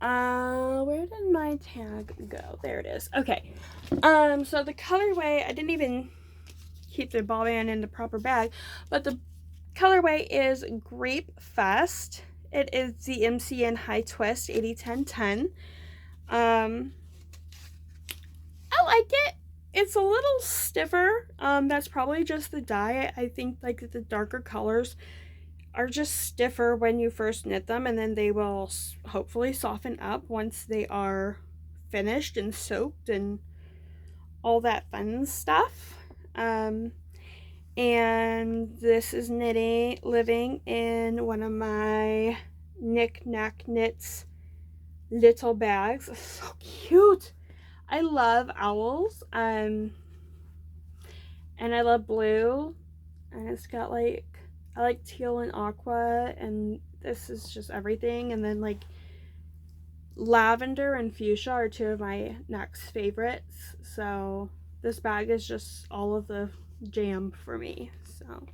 Where did my tag go? There it is. Okay. So the colorway, I didn't even keep the ball band in the proper bag, but the colorway is Grape Fest. It is the MCN High Twist 80-10-10. I like it. It's a little stiffer. That's probably just the dye. I think like the darker colors are just stiffer when you first knit them, and then they will hopefully soften up once they are finished and soaked and all that fun stuff. And this is living in one of my knick-knack knits little bags. It's so cute. I love owls, and I love blue, and it's got like, I like teal and aqua, and this is just everything. And then like lavender and fuchsia are two of my next favorites, so this bag is just all of the jam for me. So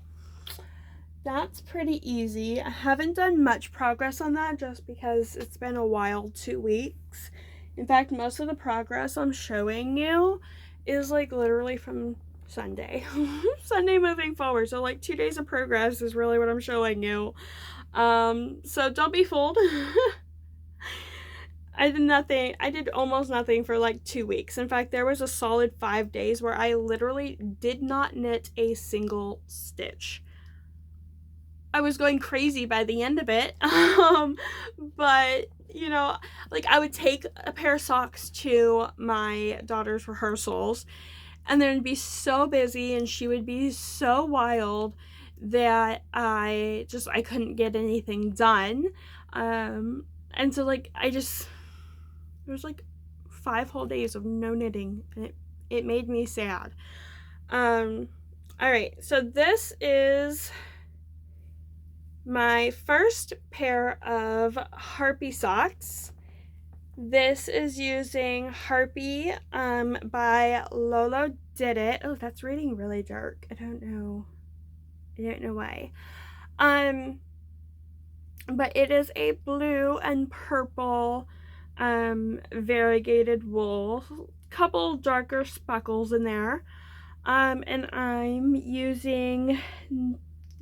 that's pretty easy. I haven't done much progress on that just because it's been a while, 2 weeks. In fact, most of the progress I'm showing you is like literally from Sunday. Sunday moving forward. So like 2 days of progress is really what I'm showing you. So don't be fooled. I did almost nothing for like 2 weeks. In fact, there was a solid 5 days where I literally did not knit a single stitch. I was going crazy by the end of it. But you know, like I would take a pair of socks to my daughter's rehearsals, and then be so busy and she would be so wild that I couldn't get anything done. And so like there was like 5 whole days of no knitting, and it made me sad. All right, so this is my first pair of Harpy socks. This is using Harpy by Lolo Did It. Oh, that's reading really dark. I don't know why. But it is a blue and purple variegated wool, couple darker speckles in there, and I'm using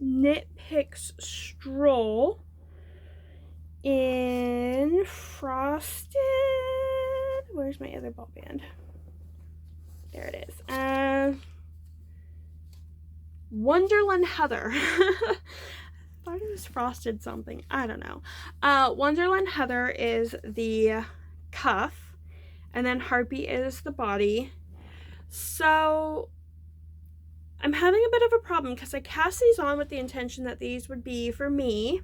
Knit Picks Stroll in Frosted. Where's my other ball band? There it is. Wonderland Heather. I thought it was Frosted something. I don't know. Wonderland Heather is the cuff, and then Harpy is the body. So I'm having a bit of a problem because I cast these on with the intention that these would be for me,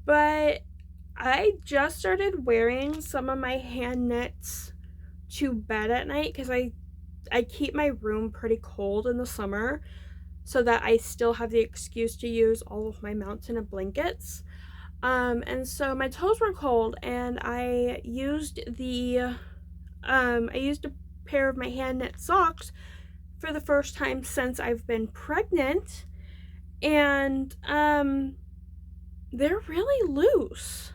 but I just started wearing some of my hand knits to bed at night because I keep my room pretty cold in the summer, so that I still have the excuse to use all of my mountain of blankets. And so my toes were cold, and I used a pair of my hand knit socks for the first time since I've been pregnant, and they're really loose.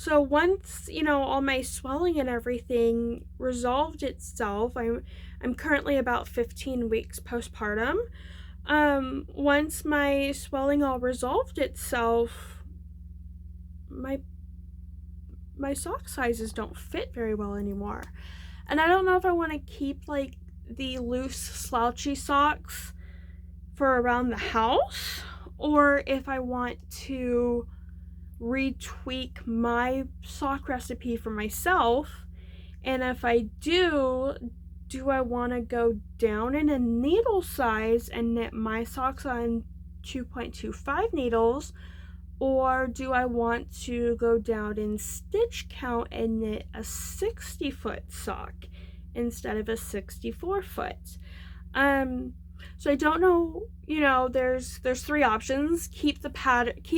So once, all my swelling and everything resolved itself, I'm currently about 15 weeks postpartum. Once my swelling all resolved itself, my sock sizes don't fit very well anymore. And I don't know if I want to keep like the loose slouchy socks for around the house, or if I want to retweak my sock recipe for myself. And if I do I want to go down in a needle size and knit my socks on 2.25 needles, or do I want to go down in stitch count and knit a 60-foot sock instead of a 64-foot? So I don't know, there's 3 options. Keep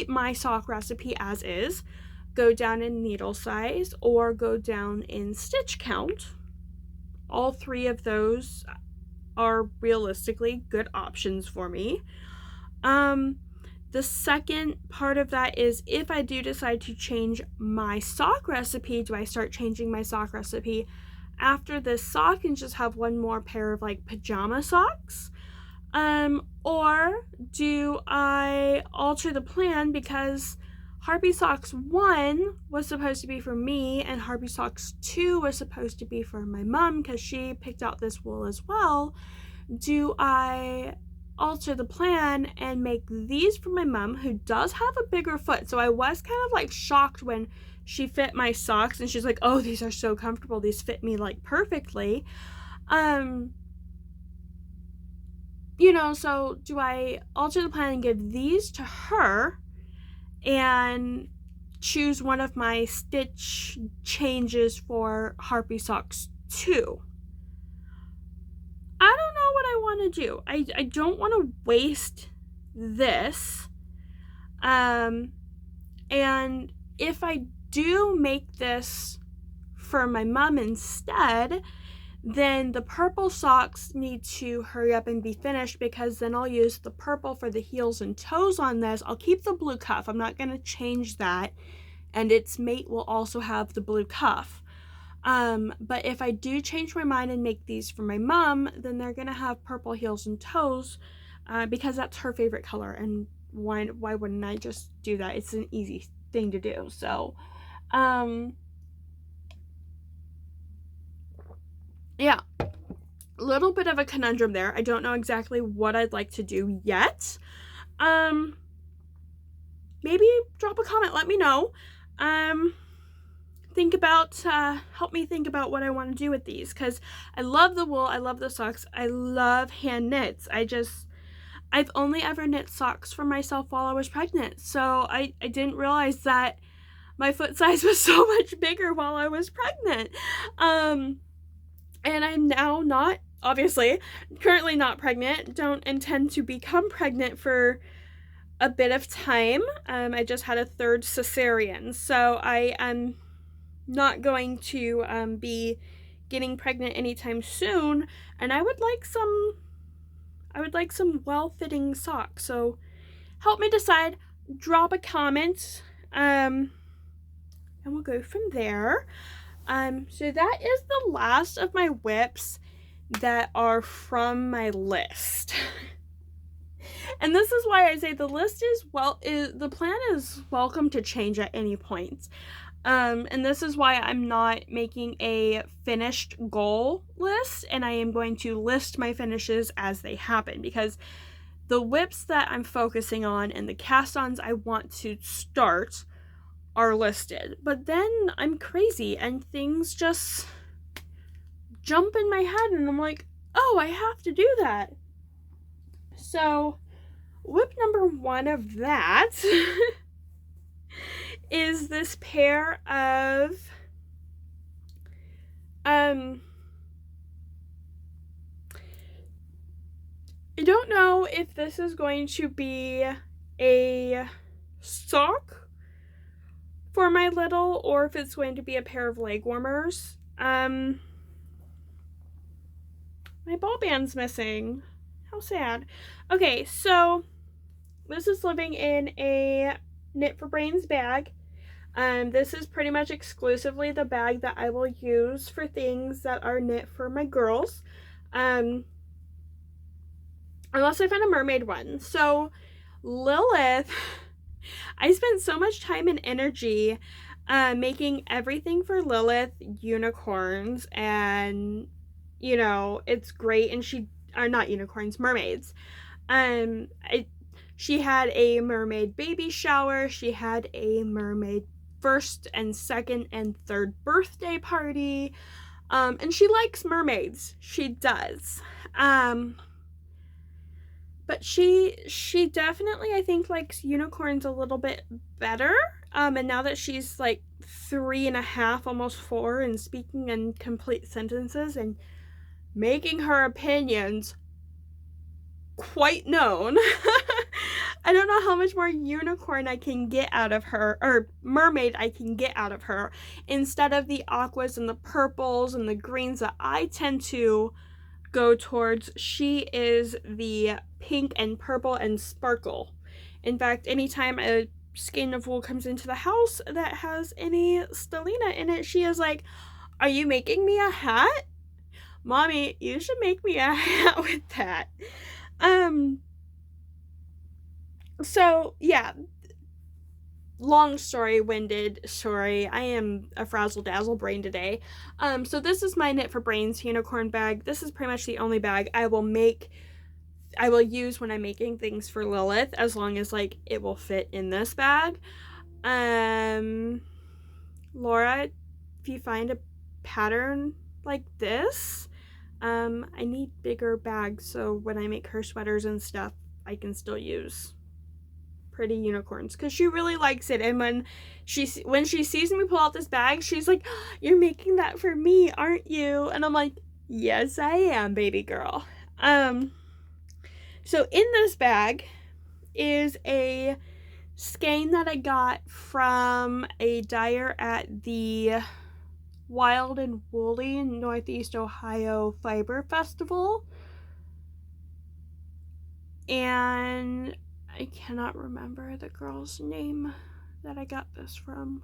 my sock recipe as is, go down in needle size, or go down in stitch count. All 3 of those are realistically good options for me. The second part of that is, if I do decide to change my sock recipe, do I start changing my sock recipe after this sock and just have one more pair of like pajama socks? Or do I alter the plan, because Harpy Socks 1 was supposed to be for me, and Harpy Socks 2 was supposed to be for my mom because she picked out this wool as well. Do I alter the plan and make these for my mom, who does have a bigger foot? So I was kind of like shocked when she fit my socks and she's like, oh, these are so comfortable, these fit me like perfectly. so do I alter the plan and give these to her and choose one of my stitch changes for Harpy socks too? I don't know what I want to do. I don't want to waste this. And if I do make this for my mom instead, then the purple socks need to hurry up and be finished, because then I'll use the purple for the heels and toes on this. I'll keep the blue cuff. I'm not going to change that. And its mate will also have the blue cuff. But if I do change my mind and make these for my mom, then they're going to have purple heels and toes, because that's her favorite color. And why wouldn't I just do that? It's an easy thing to do. So, yeah, a little bit of a conundrum there. I don't know exactly what I'd like to do yet. Maybe drop a comment, let me know. Help me think about what I want to do with these, because I love the wool, I love the socks, I love hand knits. I've only ever knit socks for myself while I was pregnant, so I didn't realize that my foot size was so much bigger while I was pregnant. And I'm now not, obviously, currently not pregnant, don't intend to become pregnant for a bit of time. I just had a third cesarean, so I am not going to be getting pregnant anytime soon, and I would like some well-fitting socks. So help me decide, drop a comment, and we'll go from there. So that is the last of my whips that are from my list. And this is why I say the list the plan is welcome to change at any point. And this is why I'm not making a finished goal list, and I am going to list my finishes as they happen, because the whips that I'm focusing on and the cast-ons I want to start are listed. But then I'm crazy and things just jump in my head and I'm like, oh, I have to do that. So whip number 1 of that is this pair of I don't know if this is going to be a sock for my little or if it's going to be a pair of leg warmers. My ball band's missing. How sad. Okay, so this is living in a Knit for Brains bag. This is pretty much exclusively the bag that I will use for things that are knit for my girls. Unless I find a mermaid one. So Lilith, I spent so much time and energy making everything for Lilith unicorns, and it's great. And she are not unicorns, mermaids. She had a mermaid baby shower, she had a mermaid first and second and third birthday party, and she likes mermaids, she does. But she definitely, I think, likes unicorns a little bit better. And now that she's like 3.5, almost 4, and speaking in complete sentences and making her opinions quite known, I don't know how much more unicorn I can get out of her, or mermaid I can get out of her, instead of the aquas and the purples and the greens that I tend to go towards. She is the pink and purple and sparkle. In fact, anytime a skein of wool comes into the house that has any stellina in it, she is like, are you making me a hat? Mommy, you should make me a hat with that. So yeah, long story, winded story. I am a frazzle dazzle brain today. So this is my Knit for Brains unicorn bag. This is pretty much the only bag I will use when I'm making things for Lilith, as long as like it will fit in this bag. Laura, if you find a pattern like this, I need bigger bags so when I make her sweaters and stuff, I can still use pretty unicorns because she really likes it. And when she sees me pull out this bag, she's like, "You're making that for me, aren't you?" And I'm like, "Yes, I am, baby girl." So in this bag is a skein that I got from a dyer at the Wild and Woolly Northeast Ohio Fiber Festival. And I cannot remember the girl's name that I got this from.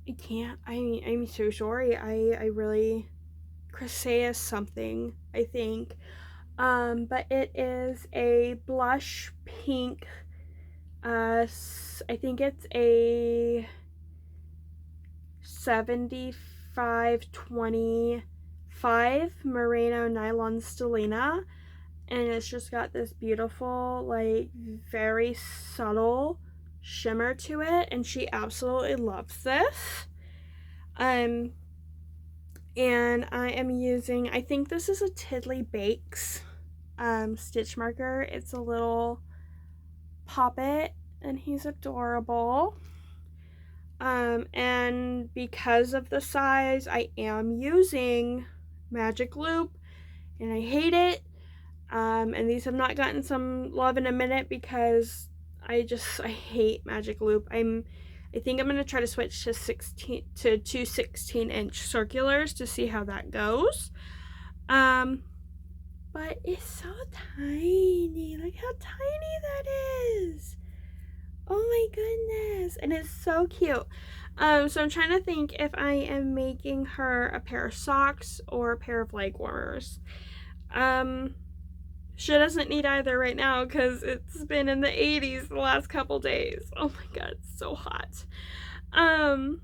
I can't. I'm so sorry. I really, Chrysaeus something, I think. But it is a blush pink. I think it's a 75/25 merino nylon stellina, and it's just got this beautiful, like, very subtle shimmer to it, and she absolutely loves this. And I am using, I think this is a Tiddly Bakes stitch marker. It's a little poppet, and he's adorable. And because of the size, I am using Magic Loop, and I hate it. And these have not gotten some love in a minute because I hate Magic Loop. I think I'm gonna try to switch to 2 16-inch circulars to see how that goes. But it's so tiny. Look how tiny that is. Oh my goodness. And it's so cute. So I'm trying to think if I am making her a pair of socks or a pair of leg warmers. She doesn't need either right now because it's been in the 80s the last couple days. Oh my god, it's so hot. And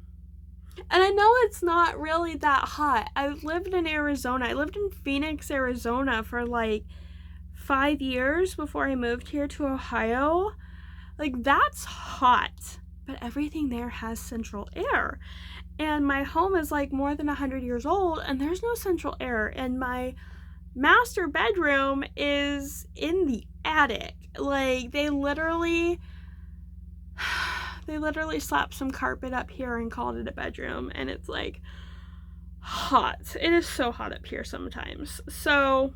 I know it's not really that hot. I lived in Arizona. I lived in Phoenix, Arizona for like 5 years before I moved here to Ohio. Like, that's hot, but everything there has central air. And my home is like more than 100 years old, and there's no central air. And my master bedroom is in the attic. Like, they literally slapped some carpet up here and called it a bedroom, and it's like hot. It is so hot up here sometimes. So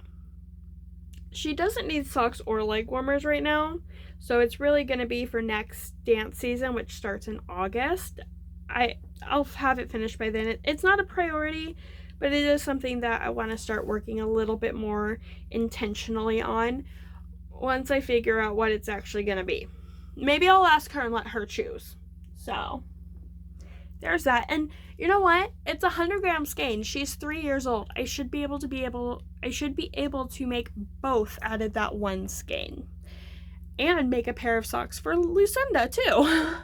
she doesn't need socks or leg warmers right now. So it's really going to be for next dance season, which starts in August. I'll have it finished by then. It's not a priority, but it is something that I want to start working a little bit more intentionally on once I figure out what it's actually going to be. Maybe I'll ask her and let her choose. So there's that. And you know what? It's a 100-gram skein. She's 3 years old. I should be able to make both out of that one skein. And make a pair of socks for Lucinda too.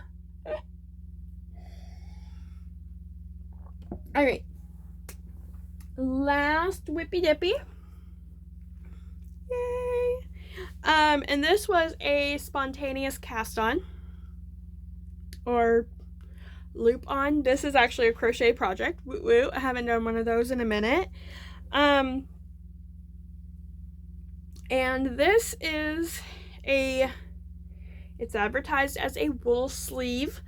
Alright. Last whippy dippy. Yay. And this was a spontaneous cast on. Or loop on. This is actually a crochet project. Woo woo. I haven't done one of those in a minute. And this is it's advertised as a wool sleeve.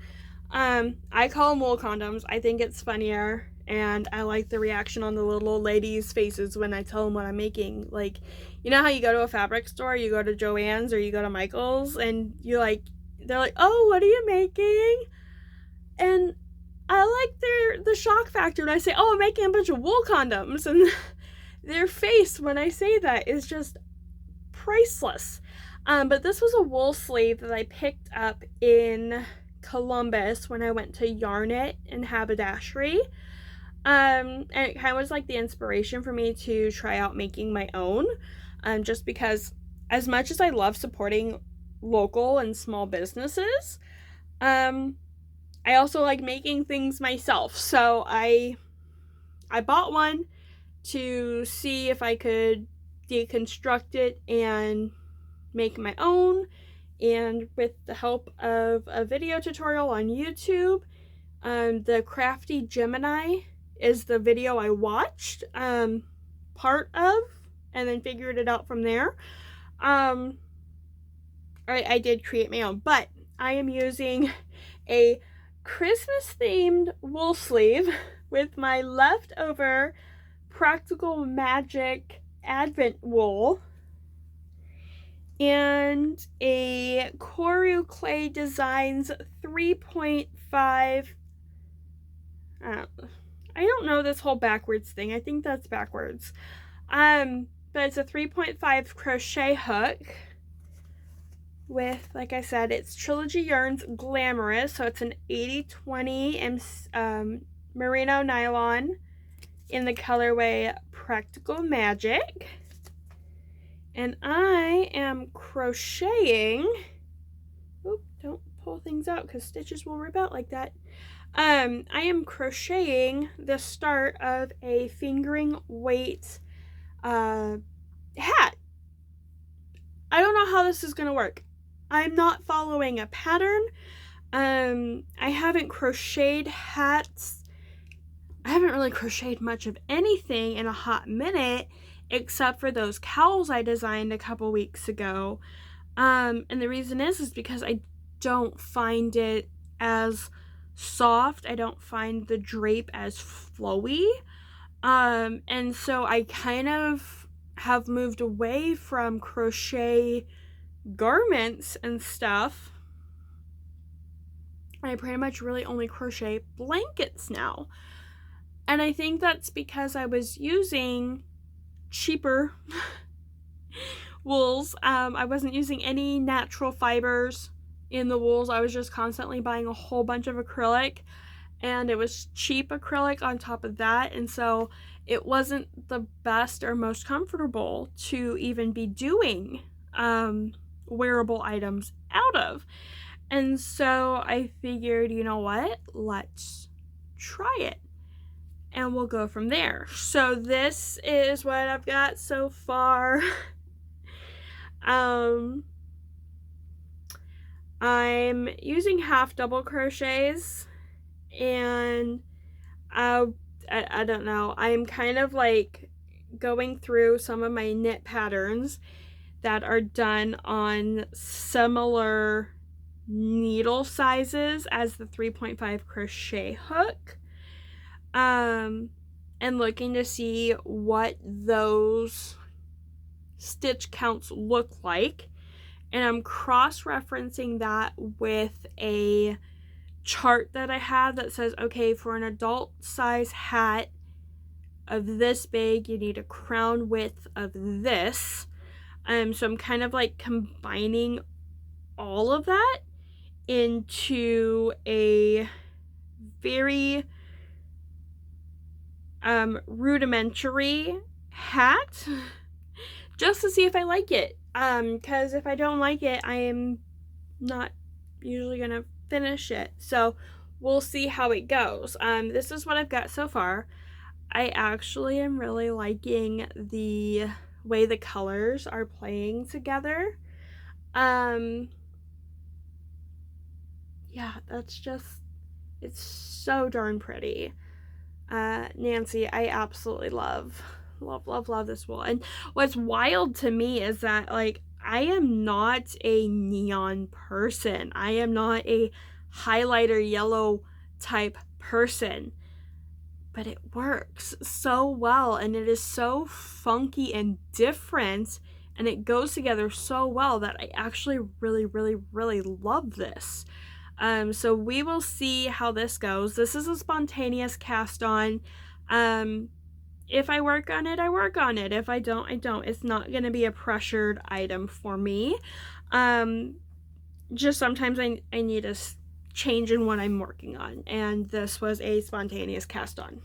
I call them wool condoms. I think it's funnier, and I like the reaction on the little old ladies' faces when I tell them what I'm making. Like, you know how you go to a fabric store, you go to Joann's or you go to Michael's, and they're like, "Oh, what are you making?" And I like the shock factor when I say, "Oh, I'm making a bunch of wool condoms," and their face when I say that is just priceless. But this was a wool sleeve that I picked up in Columbus when I went to Yarn It and Haberdashery. And it kind of was like the inspiration for me to try out making my own. Just because as much as I love supporting local and small businesses, I also like making things myself. So I bought one to see if I could deconstruct it and make my own, and with the help of a video tutorial on YouTube, the Crafty Gemini is the video I watched part of, and then figured it out from there. I did create my own, but I am using a Christmas themed wool sleeve with my leftover Practical Magic Advent wool and a Koru Clay Designs 3.5. I don't know this whole backwards thing. I think that's backwards. But it's a 3.5 crochet hook with, like I said, it's Trilogy Yarns Glamorous, so it's an 80/20 merino nylon in the colorway Practical Magic. And I am crocheting, don't pull things out because stitches will rip out like that. I am crocheting the start of a fingering weight hat. I don't know how this is going to work. I'm not following a pattern. I haven't crocheted hats. I haven't really crocheted much of anything in a hot minute, except for those cowls I designed a couple weeks ago. And the reason is because I don't find it as soft. I don't find the drape as flowy. And so I kind of have moved away from crochet garments and stuff. I pretty much really only crochet blankets now. And I think that's because I was using cheaper wools. I wasn't using any natural fibers in the wools. I was just constantly buying a whole bunch of acrylic, and it was cheap acrylic on top of that, and so it wasn't the best or most comfortable to even be doing wearable items out of. And so I figured, you know what, let's try it and we'll go from there. So this is what I've got so far. I'm using half double crochets, and I don't know, I'm kind of like going through some of my knit patterns that are done on similar needle sizes as the 3.5 crochet hook, and looking to see what those stitch counts look like. And I'm cross-referencing that with a chart that I have that says, okay, for an adult size hat of this big, you need a crown width of this. So I'm kind of like combining all of that into a very rudimentary hat, just to see if I like it. Because if I don't like it, I am not usually gonna finish it. So we'll see how it goes. This is what I've got so far. I actually am really liking the way the colors are playing together. Yeah, that's just, it's so darn pretty. Nancy, I absolutely love this wool. And what's wild to me is that, like, I am not a neon person. I am not a highlighter yellow type person, but it works so well, and it is so funky and different, and it goes together so well that I actually really love this. So we will see how this goes. This is a spontaneous cast on. If I work on it, I work on it. If I don't, I don't. It's not going to be a pressured item for me. Just sometimes I need a change in what I'm working on, and this was a spontaneous cast on.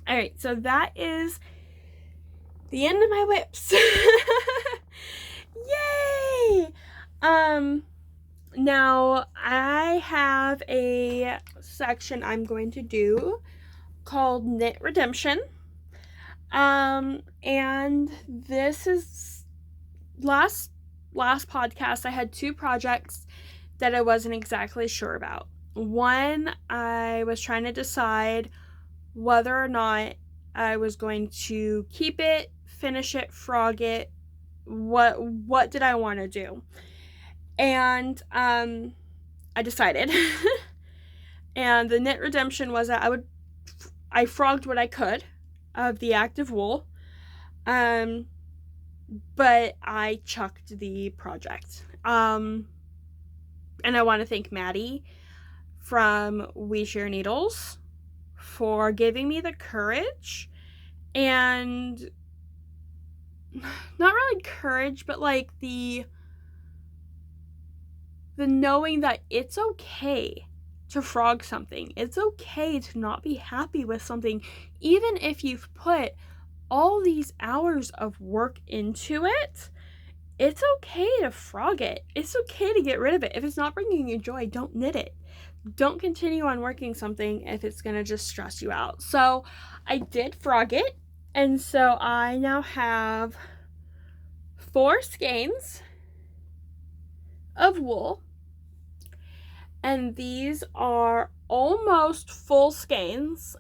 All right, so that is the end of my whips. Yay! Now I have a section I'm going to do called Knit Redemption. And this is last podcast I had two projects that I wasn't exactly sure about. One, I was trying to decide whether or not I was going to keep it, finish it, frog it, what did I want to do. And I decided. And the knit redemption was that I frogged what I could of the active wool, but I chucked the project. And I want to thank Maddie from We Share Needles for giving me the courage, and not really courage, but like the knowing that it's okay to frog something. It's okay to not be happy with something, even if you've put all these hours of work into it. It's okay to frog it. It's okay to get rid of it. If it's not bringing you joy, don't knit it. Don't continue on working something if it's gonna just stress you out. So I did frog it, and so I now have 4 skeins of wool, and these are almost full skeins.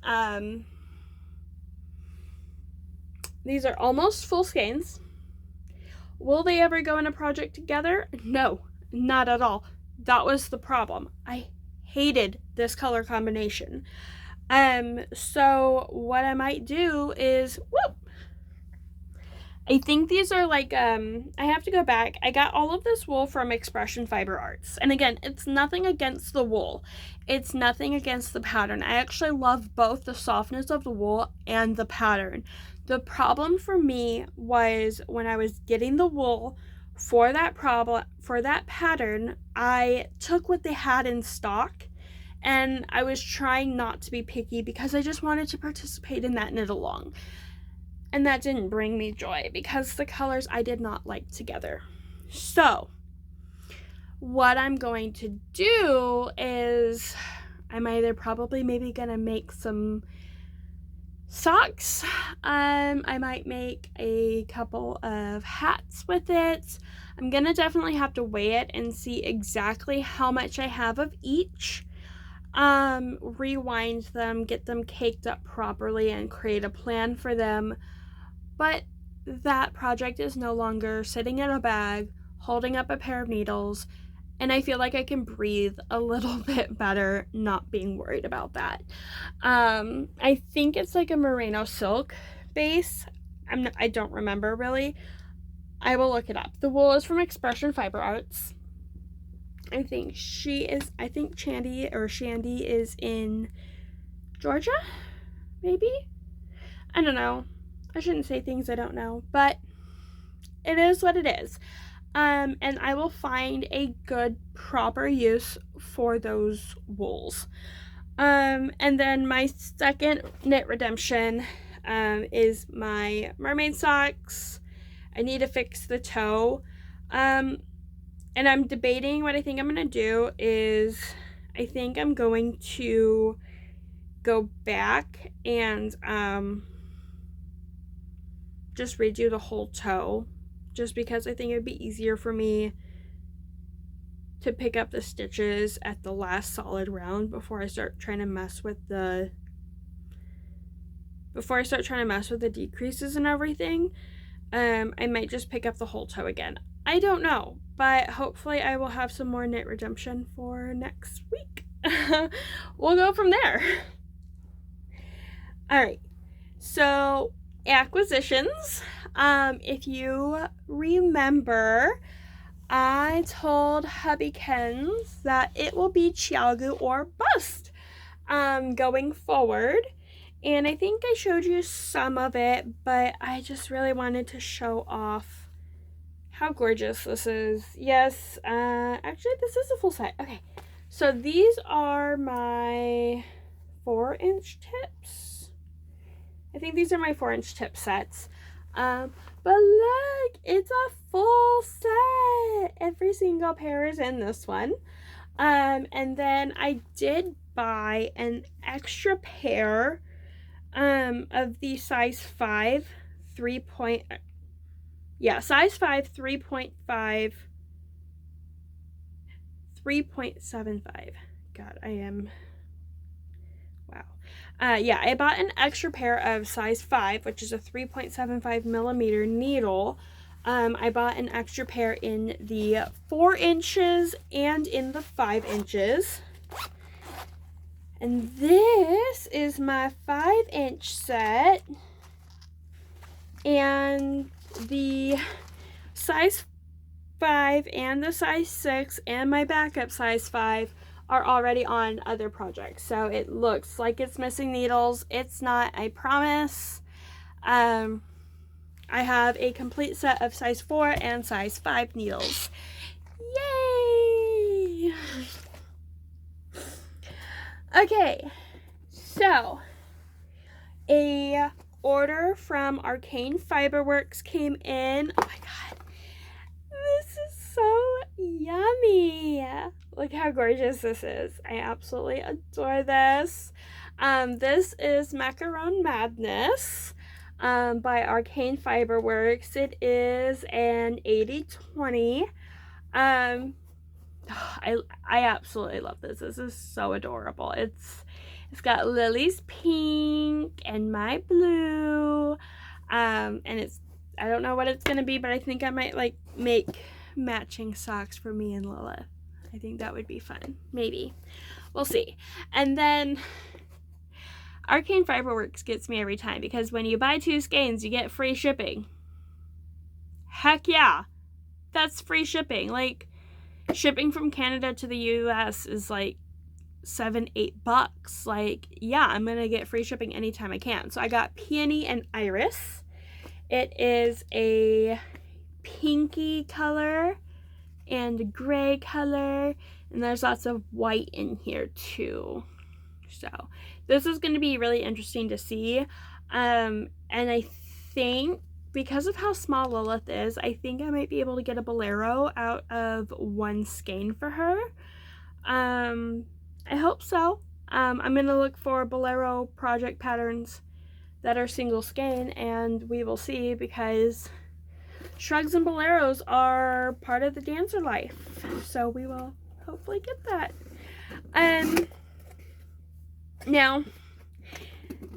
These are almost full skeins. Will they ever go in a project together? No, not at all. That was the problem. I hated this color combination. So what I might do is, I think these are like, I have to go back. I got all of this wool from Expression Fiber Arts. And again, it's nothing against the wool. It's nothing against the pattern. I actually love both the softness of the wool and the pattern. The problem for me was when I was getting the wool for that pattern, I took what they had in stock, and I was trying not to be picky because I just wanted to participate in that knit along. And that didn't bring me joy because the colors I did not like together. So what I'm going to do is I'm either probably maybe gonna make some socks. I might make a couple of hats with it. I'm gonna definitely have to weigh it and see exactly how much I have of each. Rewind them, get them caked up properly, and create a plan for them. But that project is no longer sitting in a bag, holding up a pair of needles, and I feel like I can breathe a little bit better not being worried about that. I think it's like a merino silk base. I don't remember really. I will look it up. The wool is from Expression Fiber Arts. I think Shandy is in Georgia, maybe? I don't know. I shouldn't say things I don't know, but it is what it is. And I will find a good, proper use for those wools. And then my second knit redemption is my mermaid socks. I need to fix the toe. And I'm debating what I think I'm going to do is I think I'm going to go back and just redo the whole toe, just because I think it would be easier for me to pick up the stitches at the last solid round before I start trying to mess with the decreases and everything. I might just pick up the whole toe again. I don't know, but hopefully I will have some more knit redemption for next week. We'll go from there. All right, so acquisitions. If you remember, I told Hubbykins that it will be Chiagu or bust going forward, and I think I showed you some of it, but I just really wanted to show off how gorgeous this is. Yes, actually this is a full set. Okay, so these are my 4-inch tips. I think these are my 4-inch tip sets. But look, it's a full set. Every single pair is in this one. And then I did buy an extra pair of the size 5 size 5 3.5 3.75. God, I am Wow. Yeah, I bought an extra pair of size 5, which is a 3.75 millimeter needle. I bought an extra pair in the 4 inches and in the 5 inches. And this is my 5-inch set. And the size 5 and the size 6 and my backup size 5 are already on other projects. So it looks like it's missing needles. It's not, I promise. I have a complete set of size 4 and size 5 needles. Yay! Okay, so a order from Arcane Fiberworks came in. Oh my god, this is so yummy. Look how gorgeous this is. I absolutely adore this. This is Macaron Madness by Arcane Fiberworks. It is an 80/20. I absolutely love this. This is so adorable. It's got Lily's pink and my blue. And it's, I don't know what it's gonna be, but I think I might like make matching socks for me and Lilith. I think that would be fun. Maybe. We'll see. And then Arcane Fiberworks gets me every time because when you buy 2 skeins, you get free shipping. Heck yeah. That's free shipping. Like, shipping from Canada to the US is like $7-8. Like, yeah, I'm gonna get free shipping anytime I can. So I got Peony and Iris. It is a pinky color and gray color, and there's lots of white in here too. So this is going to be really interesting to see. And I think because of how small Lilith is, I think I might be able to get a bolero out of 1 skein for her. I hope so. I'm going to look for bolero project patterns that are single skein, and we will see, because shrugs and boleros are part of the dancer life. So we will hopefully get that. Now,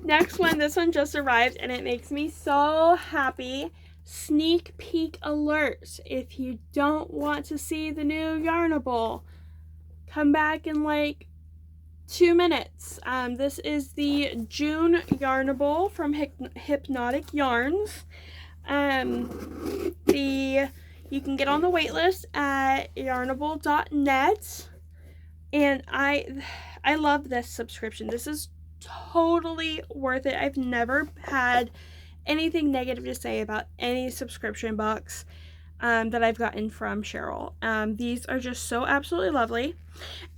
next one, this one just arrived and it makes me so happy. Sneak peek alert. If you don't want to see the new Yarnable, come back in like 2 minutes. This is the June Yarnable from Hypnotic Yarns. You can get on the wait list at yarnable.net, and I love this subscription. This is totally worth it. I've never had anything negative to say about any subscription box that I've gotten from Cheryl. These are just so absolutely lovely,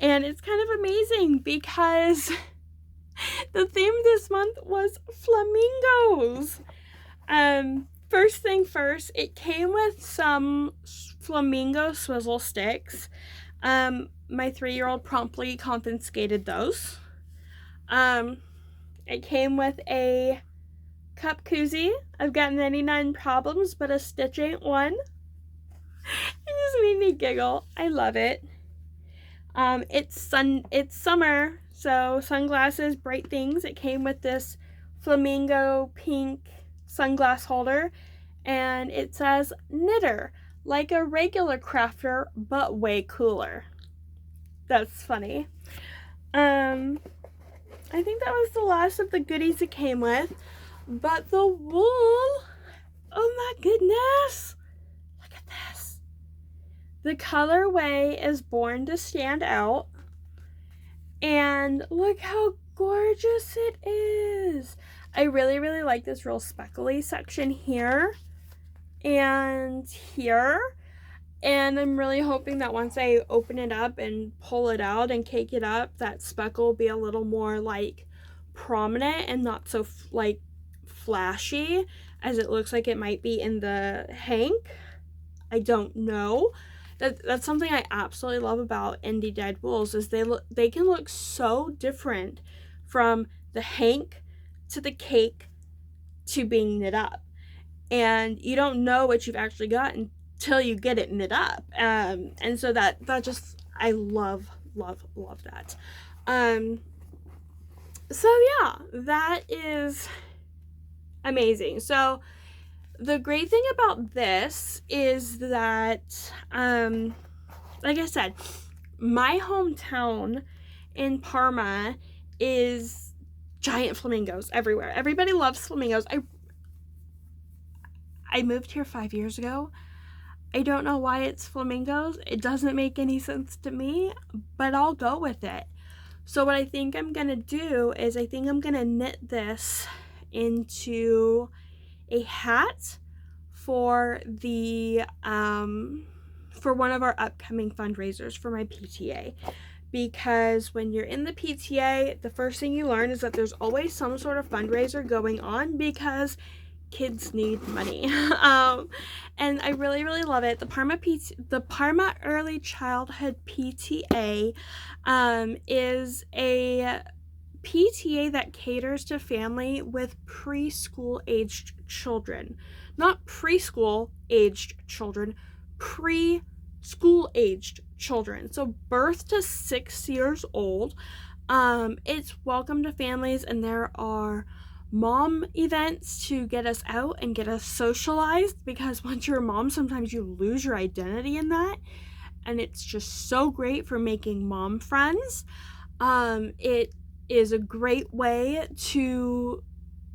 and it's kind of amazing because the theme this month was flamingos. First thing first, it came with some flamingo swizzle sticks. My 3-year-old promptly confiscated those. It came with a cup koozie. I've got 99 problems, but a stitch ain't one. It just made me giggle. I love it. It's summer, so sunglasses, bright things. It came with this flamingo pink sunglass holder, and it says knitter, like a regular crafter, but way cooler. That's funny. I think that was the last of the goodies it came with, but the wool, oh my goodness, look at this. The colorway is Born to Stand Out, and look how gorgeous it is. I really, really like this real speckly section here and here. And I'm really hoping that once I open it up and pull it out and cake it up, that speckle will be a little more like prominent and not so like flashy as it looks like it might be in the hank. I don't know. That's something I absolutely love about indie dyed wools, is they can look so different from the hank to the cake to being knit up, and you don't know what you've actually got until you get it knit up. And so that just, I love that. So yeah, that is amazing. So the great thing about this is that, like I said, my hometown in Parma is giant flamingos everywhere. Everybody loves flamingos. I moved here 5 years ago. I don't know why it's flamingos. It doesn't make any sense to me, but I'll go with it. So what I think I'm gonna do is I think I'm gonna knit this into a hat for the for one of our upcoming fundraisers for my PTA. Because when you're in the PTA, the first thing you learn is that there's always some sort of fundraiser going on because kids need money. And I really, really love it. The Parma Early Childhood PTA is a PTA that caters to family with preschool aged children. Not preschool aged children, preschool aged children. So birth to 6 years old. It's welcome to families, and there are mom events to get us out and get us socialized, because once you're a mom, sometimes you lose your identity in that, and it's just so great for making mom friends. It is a great way to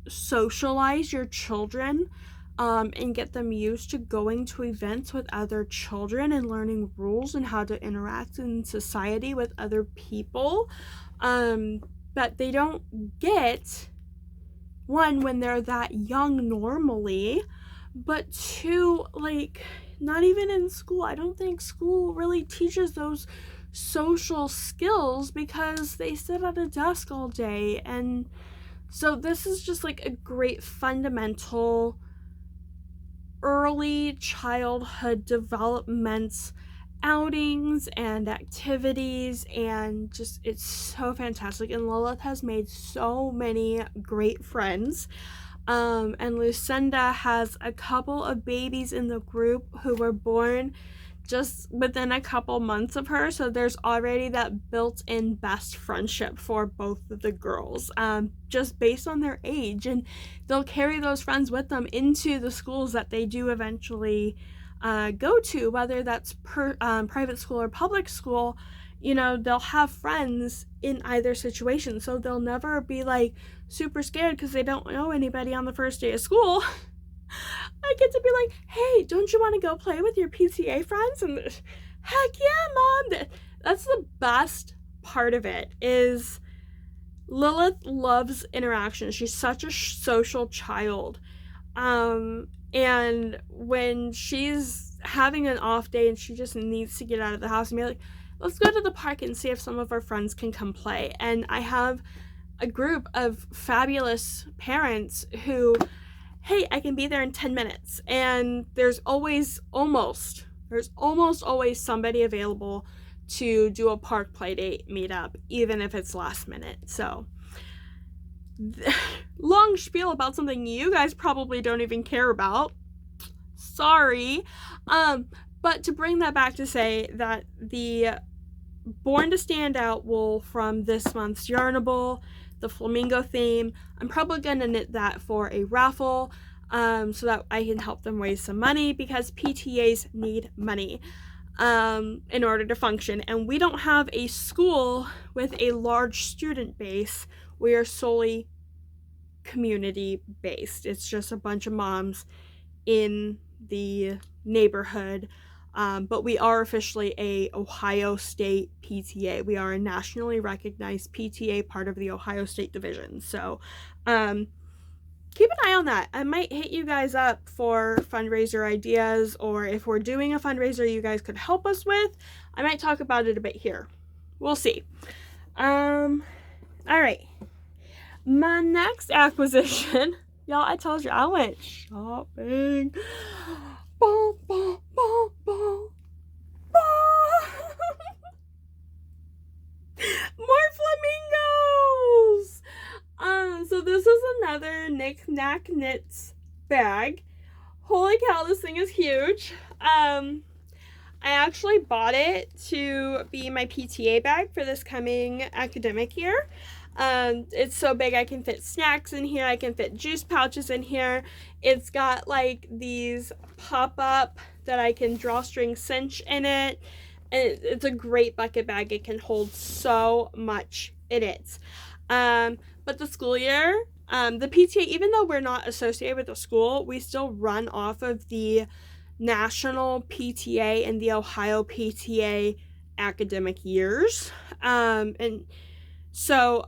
socialize your children, and get them used to going to events with other children and learning rules and how to interact in society with other people, that they don't get, one, when they're that young normally, but two, like, not even in school. I don't think school really teaches those social skills because they sit at a desk all day. And so this is just like a great fundamental early childhood development outings and activities, and just it's so fantastic. And Lilith has made so many great friends, and Lucinda has a couple of babies in the group who were born just within a couple months of her, so there's already that built-in best friendship for both of the girls, just based on their age, and they'll carry those friends with them into the schools that they do eventually go to, whether that's private school or public school. You know, they'll have friends in either situation, so they'll never be like super scared because they don't know anybody on the first day of school. I get to be like, hey, don't you want to go play with your PTA friends? And heck yeah, Mom. That's the best part of it, is Lilith loves interaction. She's such a social child. And when she's having an off day and she just needs to get out of the house and be like, let's go to the park and see if some of our friends can come play. And I have a group of fabulous parents who, hey, I can be there in 10 minutes. And there's almost always somebody available to do a park play date meetup, even if it's last minute. So, long spiel about something you guys probably don't even care about. Sorry. But to bring that back to say that the Born to Stand Out wool from this month's Yarnable, the flamingo theme, I'm probably going to knit that for a raffle, so that I can help them raise some money, because PTAs need money in order to function. And we don't have a school with a large student base. We are solely community based. It's just a bunch of moms in the neighborhood. But we are officially a Ohio State PTA. We are a nationally recognized PTA, part of the Ohio State Division. So keep an eye on that. I might hit you guys up for fundraiser ideas, or if we're doing a fundraiser you guys could help us with, I might talk about it a bit here. We'll see. All right. My next acquisition, y'all, I told you I went shopping. Boom, boom, boom, boom, boom. More flamingos. So this is another Knick Knack Knits bag. Holy cow, this thing is huge. I actually bought it to be my PTA bag for this coming academic year. It's so big I can fit snacks in here. I can fit juice pouches in here. It's got like these pop-up that I can drawstring cinch in it. And it's a great bucket bag. It can hold so much in it. But the school year, the PTA, even though we're not associated with the school, we still run off of the national PTA and the Ohio PTA academic years. And so,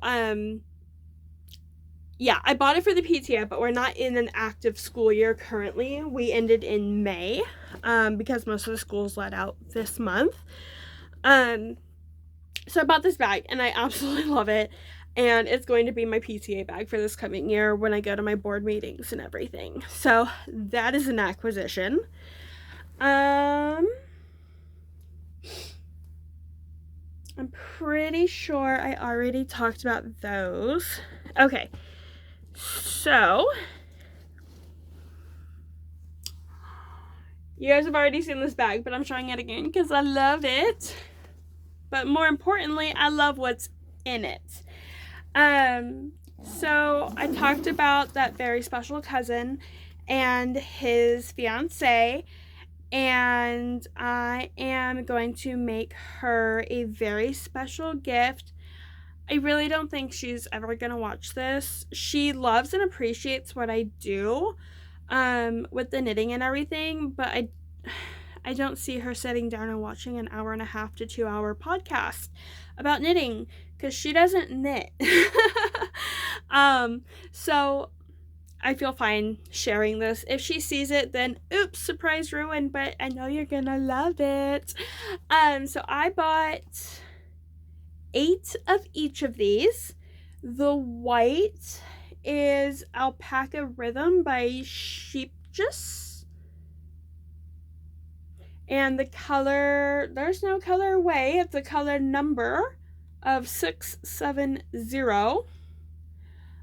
yeah, I bought it for the PTA, but we're not in an active school year currently. We ended in May, because most of the schools let out this month. So I bought this bag and I absolutely love it. And it's going to be my PTA bag for this coming year when I go to my board meetings and everything. So that is an acquisition. I'm pretty sure I already talked about those. Okay, so you guys have already seen this bag, but I'm showing it again because I love it. But more importantly, I love what's in it. So I talked about that very special cousin and his fiance, and I am going to make her a very special gift. I really don't think she's ever gonna watch this. She loves and appreciates what I do, with the knitting and everything, but I don't see her sitting down and watching an 1.5 to 2 hour podcast about knitting because she doesn't knit. So I feel fine sharing this. If she sees it, then oops, surprise ruin, but I know you're gonna love it. So I bought 8 of each of these. The white is Alpaca Rhythm by Sheepjus. And the color, there's no colorway, it's a color number of 670.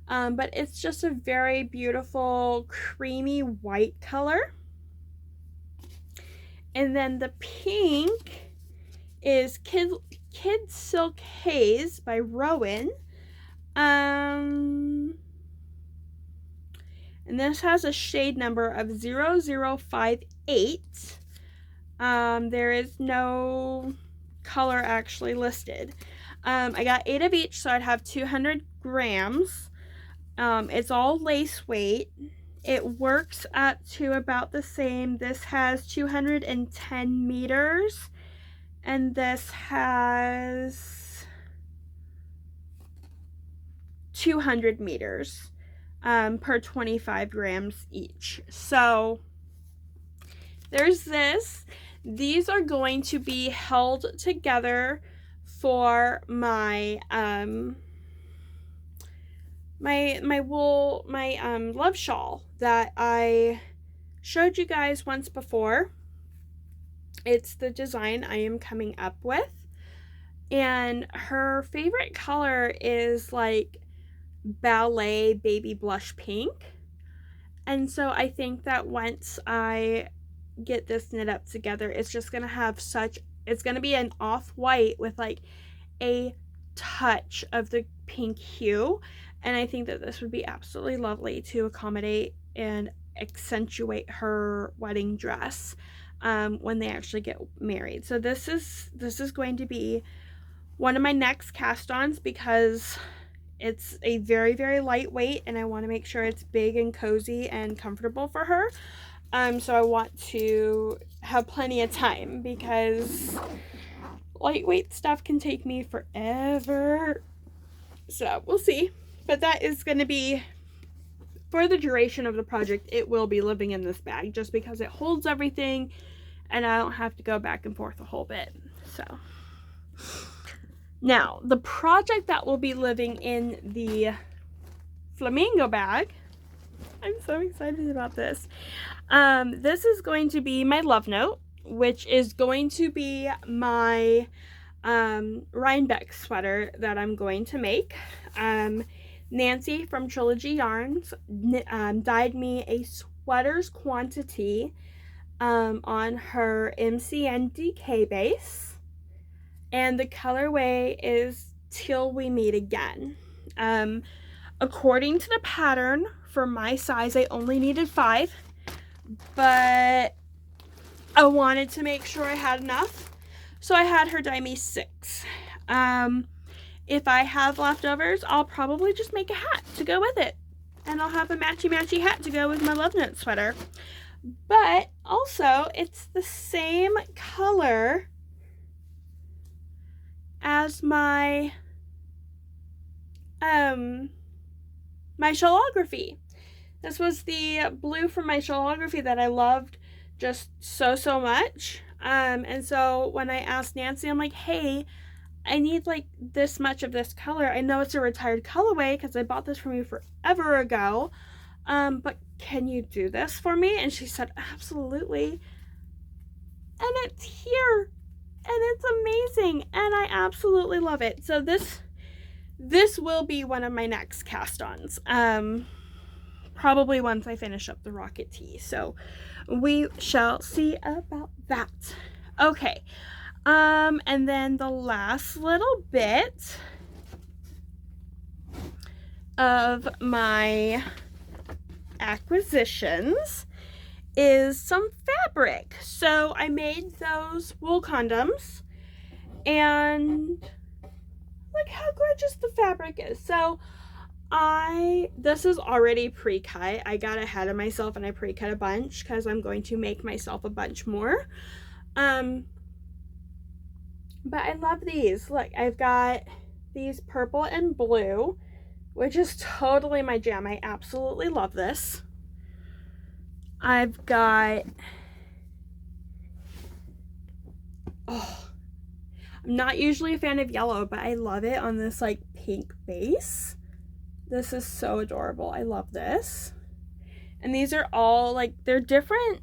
But it's just a very beautiful creamy white color. And then the pink is Kid Silk Haze by Rowan. And this has a shade number of 0058. There is no color actually listed. I got 8 of each, so I'd have 200 grams. It's all lace weight. It works up to about the same. This has 210 meters, and this has 200 meters per 25 grams each. So there's this. These are going to be held together for my my wool, my love shawl that I showed you guys once before. It's the design I am coming up with, and her favorite color is like ballet baby blush pink. And so I think that once I get this knit up together, it's just gonna have it's gonna be an off-white with like a touch of the pink hue, and I think that this would be absolutely lovely to accommodate and accentuate her wedding dress when they actually get married. So this is going to be one of my next cast-ons because it's a very, very lightweight, and I want to make sure it's big and cozy and comfortable for her. So I want to have plenty of time because lightweight stuff can take me forever. So we'll see. But that is going to be, for the duration of the project, it will be living in this bag just because it holds everything and I don't have to go back and forth a whole bit. So now the project that will be living in the flamingo bag, I'm so excited about this. This is going to be my love note, which is going to be my Rhinebeck sweater that I'm going to make. Nancy from Trilogy Yarns dyed me a sweaters quantity on her MCN DK base, and the colorway is Till We Meet Again. According to the pattern, for my size, I only needed 5, but I wanted to make sure I had enough, so I had her dye me 6. If I have leftovers, I'll probably just make a hat to go with it, and I'll have a matchy-matchy hat to go with my Love Note sweater. But also, it's the same color as my my shellography. This was the blue from my shellography that I loved just so much. And so when I asked Nancy, I'm like, hey, I need like this much of this color. I know it's a retired colorway because I bought this from you forever ago. But can you do this for me? And she said, absolutely. And it's here. And it's amazing. And I absolutely love it. So this will be one of my next cast-ons. Probably once I finish up the rocket tee. So we shall see about that. Okay. And then the last little bit of my acquisitions is some fabric. So I made those wool condoms, and look how gorgeous the fabric is. So this is already pre-cut. I got ahead of myself and I pre-cut a bunch because I'm going to make myself a bunch more. But I love these. Look, I've got these purple and blue, which is totally my jam. I absolutely love this. I've got, I'm not usually a fan of yellow, but I love it on this like pink base. This is so adorable. I love this. And these are all like, they're different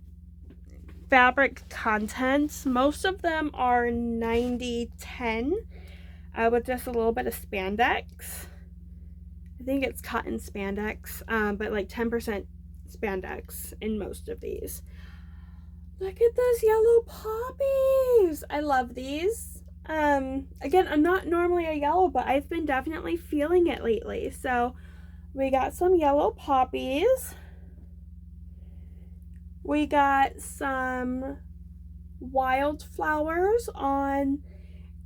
fabric contents. Most of them are 90-10 with just a little bit of spandex. I think it's cotton spandex, but like 10% spandex in most of these. Look at those yellow poppies. I love these. Again, I'm not normally a yellow, but I've been definitely feeling it lately. So we got some yellow poppies. We got some wildflowers on,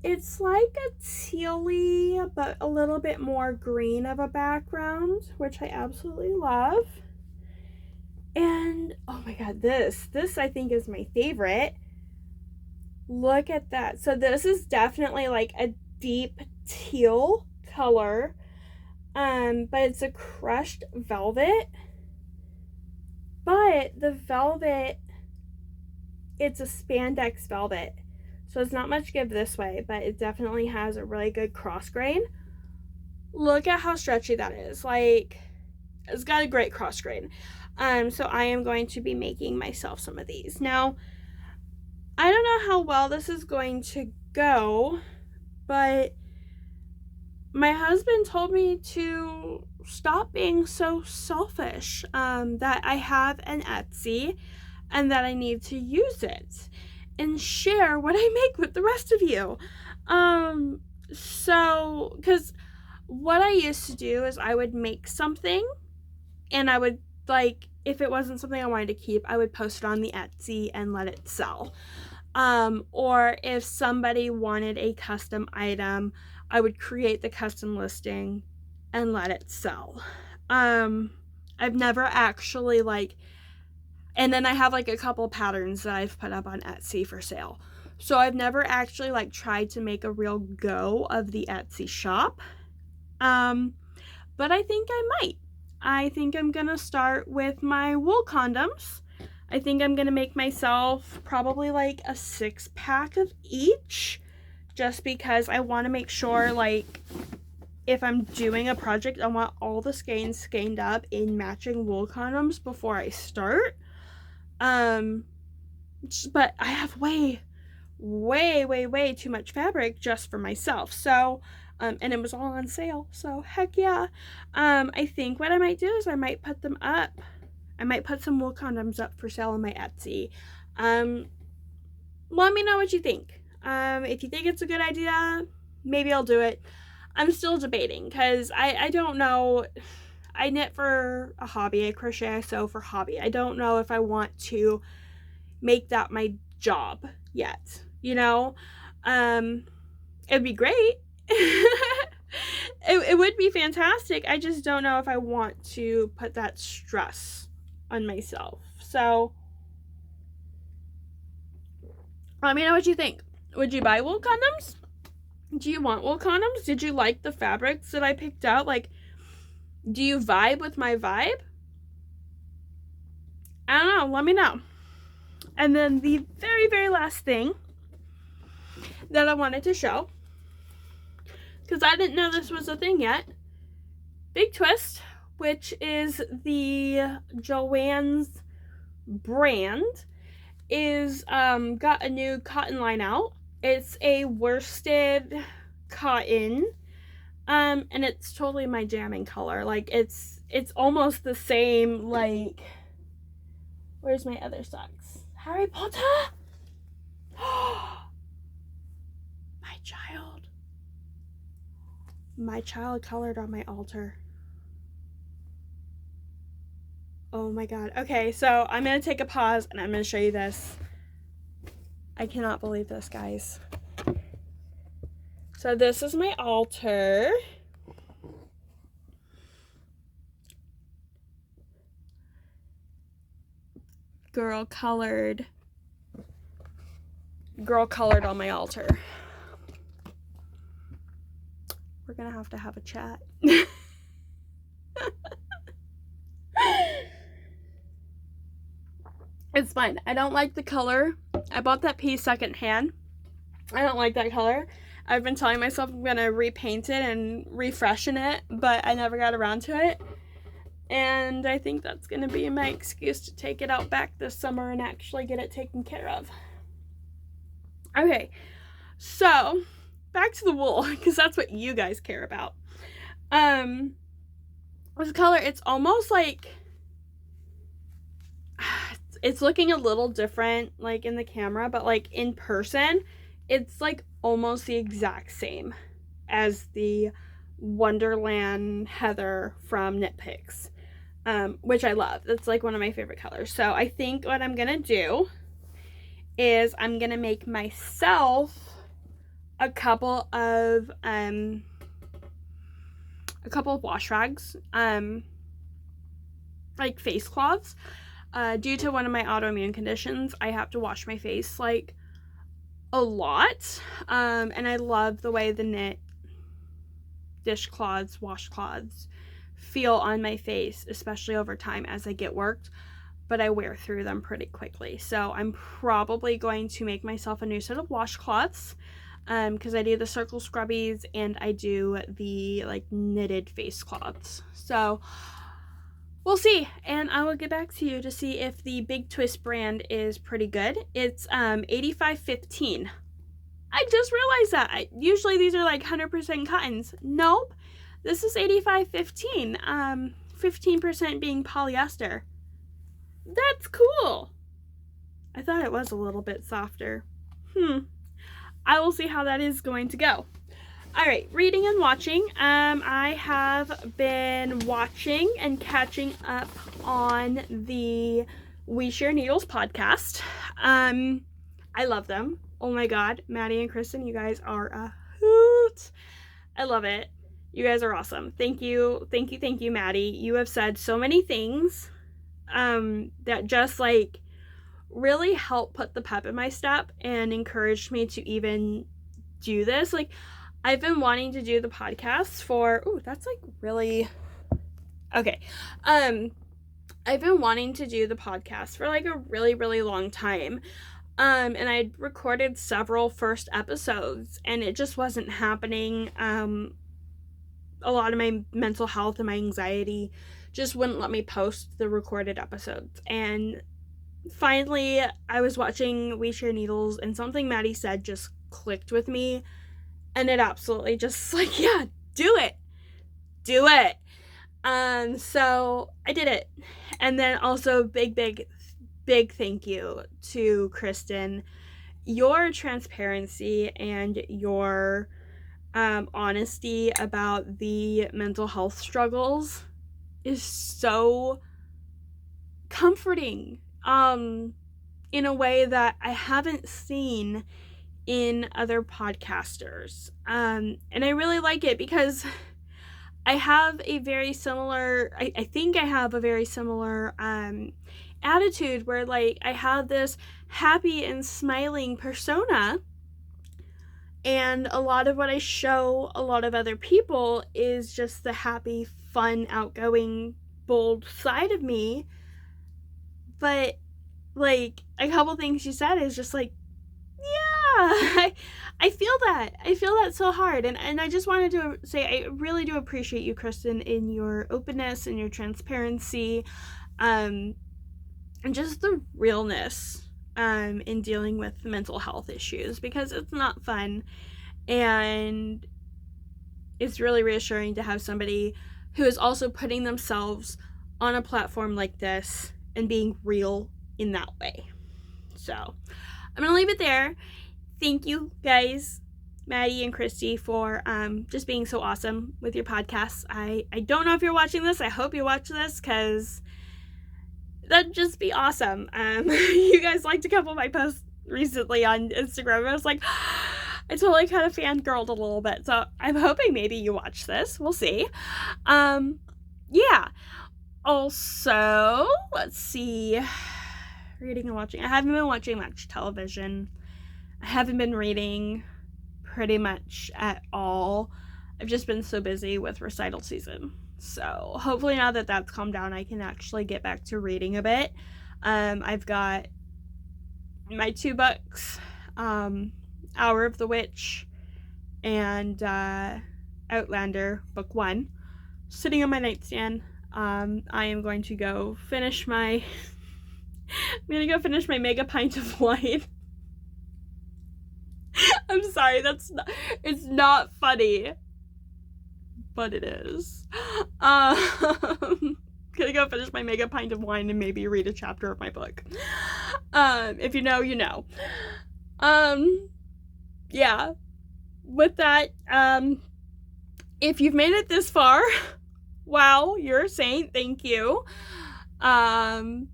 it's like a tealy, but a little bit more green of a background, which I absolutely love. And oh my god, this I think is my favorite. Look at that. So this is definitely like a deep teal color, but it's a crushed velvet. But the velvet, it's a spandex velvet, so it's not much give this way, but it definitely has a really good cross grain. Look at how stretchy that is. Like, it's got a great cross grain. So I am going to be making myself some of these. Now, I don't know how well this is going to go, but my husband told me to stop being so selfish, that I have an Etsy and that I need to use it and share what I make with the rest of you. So, because what I used to do is I would make something and I would, like, if it wasn't something I wanted to keep, I would post it on the Etsy and let it sell. Or if somebody wanted a custom item, I would create the custom listing and let it sell. I've never actually and then I have like a couple patterns that I've put up on Etsy for sale. So I've never actually tried to make a real go of the Etsy shop. But I think I might. I think I'm gonna start with my wool condoms. I think I'm gonna make myself probably like a 6-pack of each, just because I want to make sure, like, if I'm doing a project, I want all the skeins skeined up in matching wool condoms before I start. But I have way too much fabric just for myself. So, and it was all on sale. So heck yeah. I think what I might do is I might put them up. I might put some wool condoms up for sale on my Etsy. Let me know what you think. If you think it's a good idea, maybe I'll do it. I'm still debating because I don't know. I knit for a hobby. I crochet, I sew for hobby. I don't know if I want to make that my job yet, you know? It'd be great. It would be fantastic. I just don't know if I want to put that stress on myself. So, let me know what you think. Would you buy wool condoms? Do you want wool condoms? Did you like the fabrics that I picked out? Like, do you vibe with my vibe? I don't know. Let me know. And then the very, very last thing that I wanted to show, because I didn't know this was a thing yet, Big Twist, which is the Joann's brand, is got a new cotton line out. It's a worsted cotton, and it's totally my jamming color. Like, it's almost the same, like, where's my other socks? Harry Potter? My child colored on my altar. Oh my god. Okay, so I'm gonna take a pause and I'm gonna show you this. I cannot believe this, guys. So this is my altar. Girl colored on my altar. We're gonna have to have a chat. It's fine. I don't like the color. I bought that piece secondhand. I don't like that color. I've been telling myself I'm gonna repaint it and refreshen it, but I never got around to it. And I think that's gonna be my excuse to take it out back this summer and actually get it taken care of. Okay, so back to the wool, because that's what you guys care about. This color, it's almost like, it's looking a little different, like, in the camera, but, like, in person, it's, like, almost the exact same as the Wonderland Heather from Knit Picks, which I love. That's, like, one of my favorite colors. So I think what I'm gonna do is I'm gonna make myself a couple of wash rags, like face cloths. Due to one of my autoimmune conditions, I have to wash my face like a lot, and I love the way the knit dishcloths, washcloths feel on my face, especially over time as I get worked, but I wear through them pretty quickly. So I'm probably going to make myself a new set of washcloths, because I do the circle scrubbies and I do the like knitted face cloths. So we'll see, and I will get back to you to see if the Big Twist brand is pretty good. It's $85.15. I just realized that. Usually these are like 100% cottons. Nope, this is $85.15. 15% being polyester. That's cool. I thought it was a little bit softer. I will see how that is going to go. Alright, reading and watching. I have been watching and catching up on the We Share Needles podcast. I love them. Oh my god, Maddie and Kristen, you guys are a hoot. I love it. You guys are awesome. Thank you, Maddie. You have said so many things that just like really helped put the pep in my step and encouraged me to even do this. Like, I've been wanting to do the podcast for, that's like really, okay. I've been wanting to do the podcast for like a really, really long time. And I'd recorded several first episodes and it just wasn't happening. A lot of my mental health and my anxiety just wouldn't let me post the recorded episodes. And finally, I was watching We Share Needles and something Maddie said just clicked with me. And it absolutely just like, yeah, do it. So I did it. And then also big thank you to Kristen. Your transparency and your honesty about the mental health struggles is so comforting, in a way that I haven't seen in other podcasters. And I really like it because I have a very similar, I think I have a very similar attitude where, like, I have this happy and smiling persona, and a lot of what I show a lot of other people is just the happy, fun, outgoing, bold side of me. But, like, a couple things you said is just like, yeah, I feel that. I feel that so hard. And I just wanted to say I really do appreciate you, Kristen, in your openness and your transparency, and just the realness in dealing with mental health issues, because it's not fun. And it's really reassuring to have somebody who is also putting themselves on a platform like this and being real in that way. So I'm going to leave it there. Thank you guys, Maddie and Christy, for just being so awesome with your podcasts. I don't know if you're watching this. I hope you watch this, because that'd just be awesome. You guys liked a couple of my posts recently on Instagram. I was like, I totally kind of fangirled a little bit. So I'm hoping maybe you watch this. We'll see. Yeah. Also, let's see. Reading and watching. I haven't been watching much television. I haven't been reading pretty much at all. I've just been so busy with recital season. So hopefully now that that's calmed down, I can actually get back to reading a bit. I've got my 2 books, Hour of the Witch and Outlander, book 1, sitting on my nightstand. I am going to go finish my mega pint of wine. I'm sorry, it's not funny, but it is. Gonna go finish my mega pint of wine and maybe read a chapter of my book. If you know, you know. Yeah. With that, if you've made it this far, wow, you're a saint. Thank you. Comment,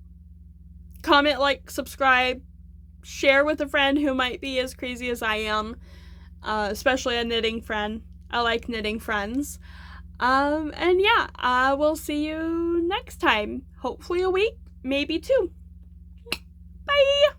like, subscribe, share with a friend who might be as crazy as I am, especially a knitting friend. I like knitting friends. And yeah, I will see you next time. Hopefully a week, maybe 2. Bye!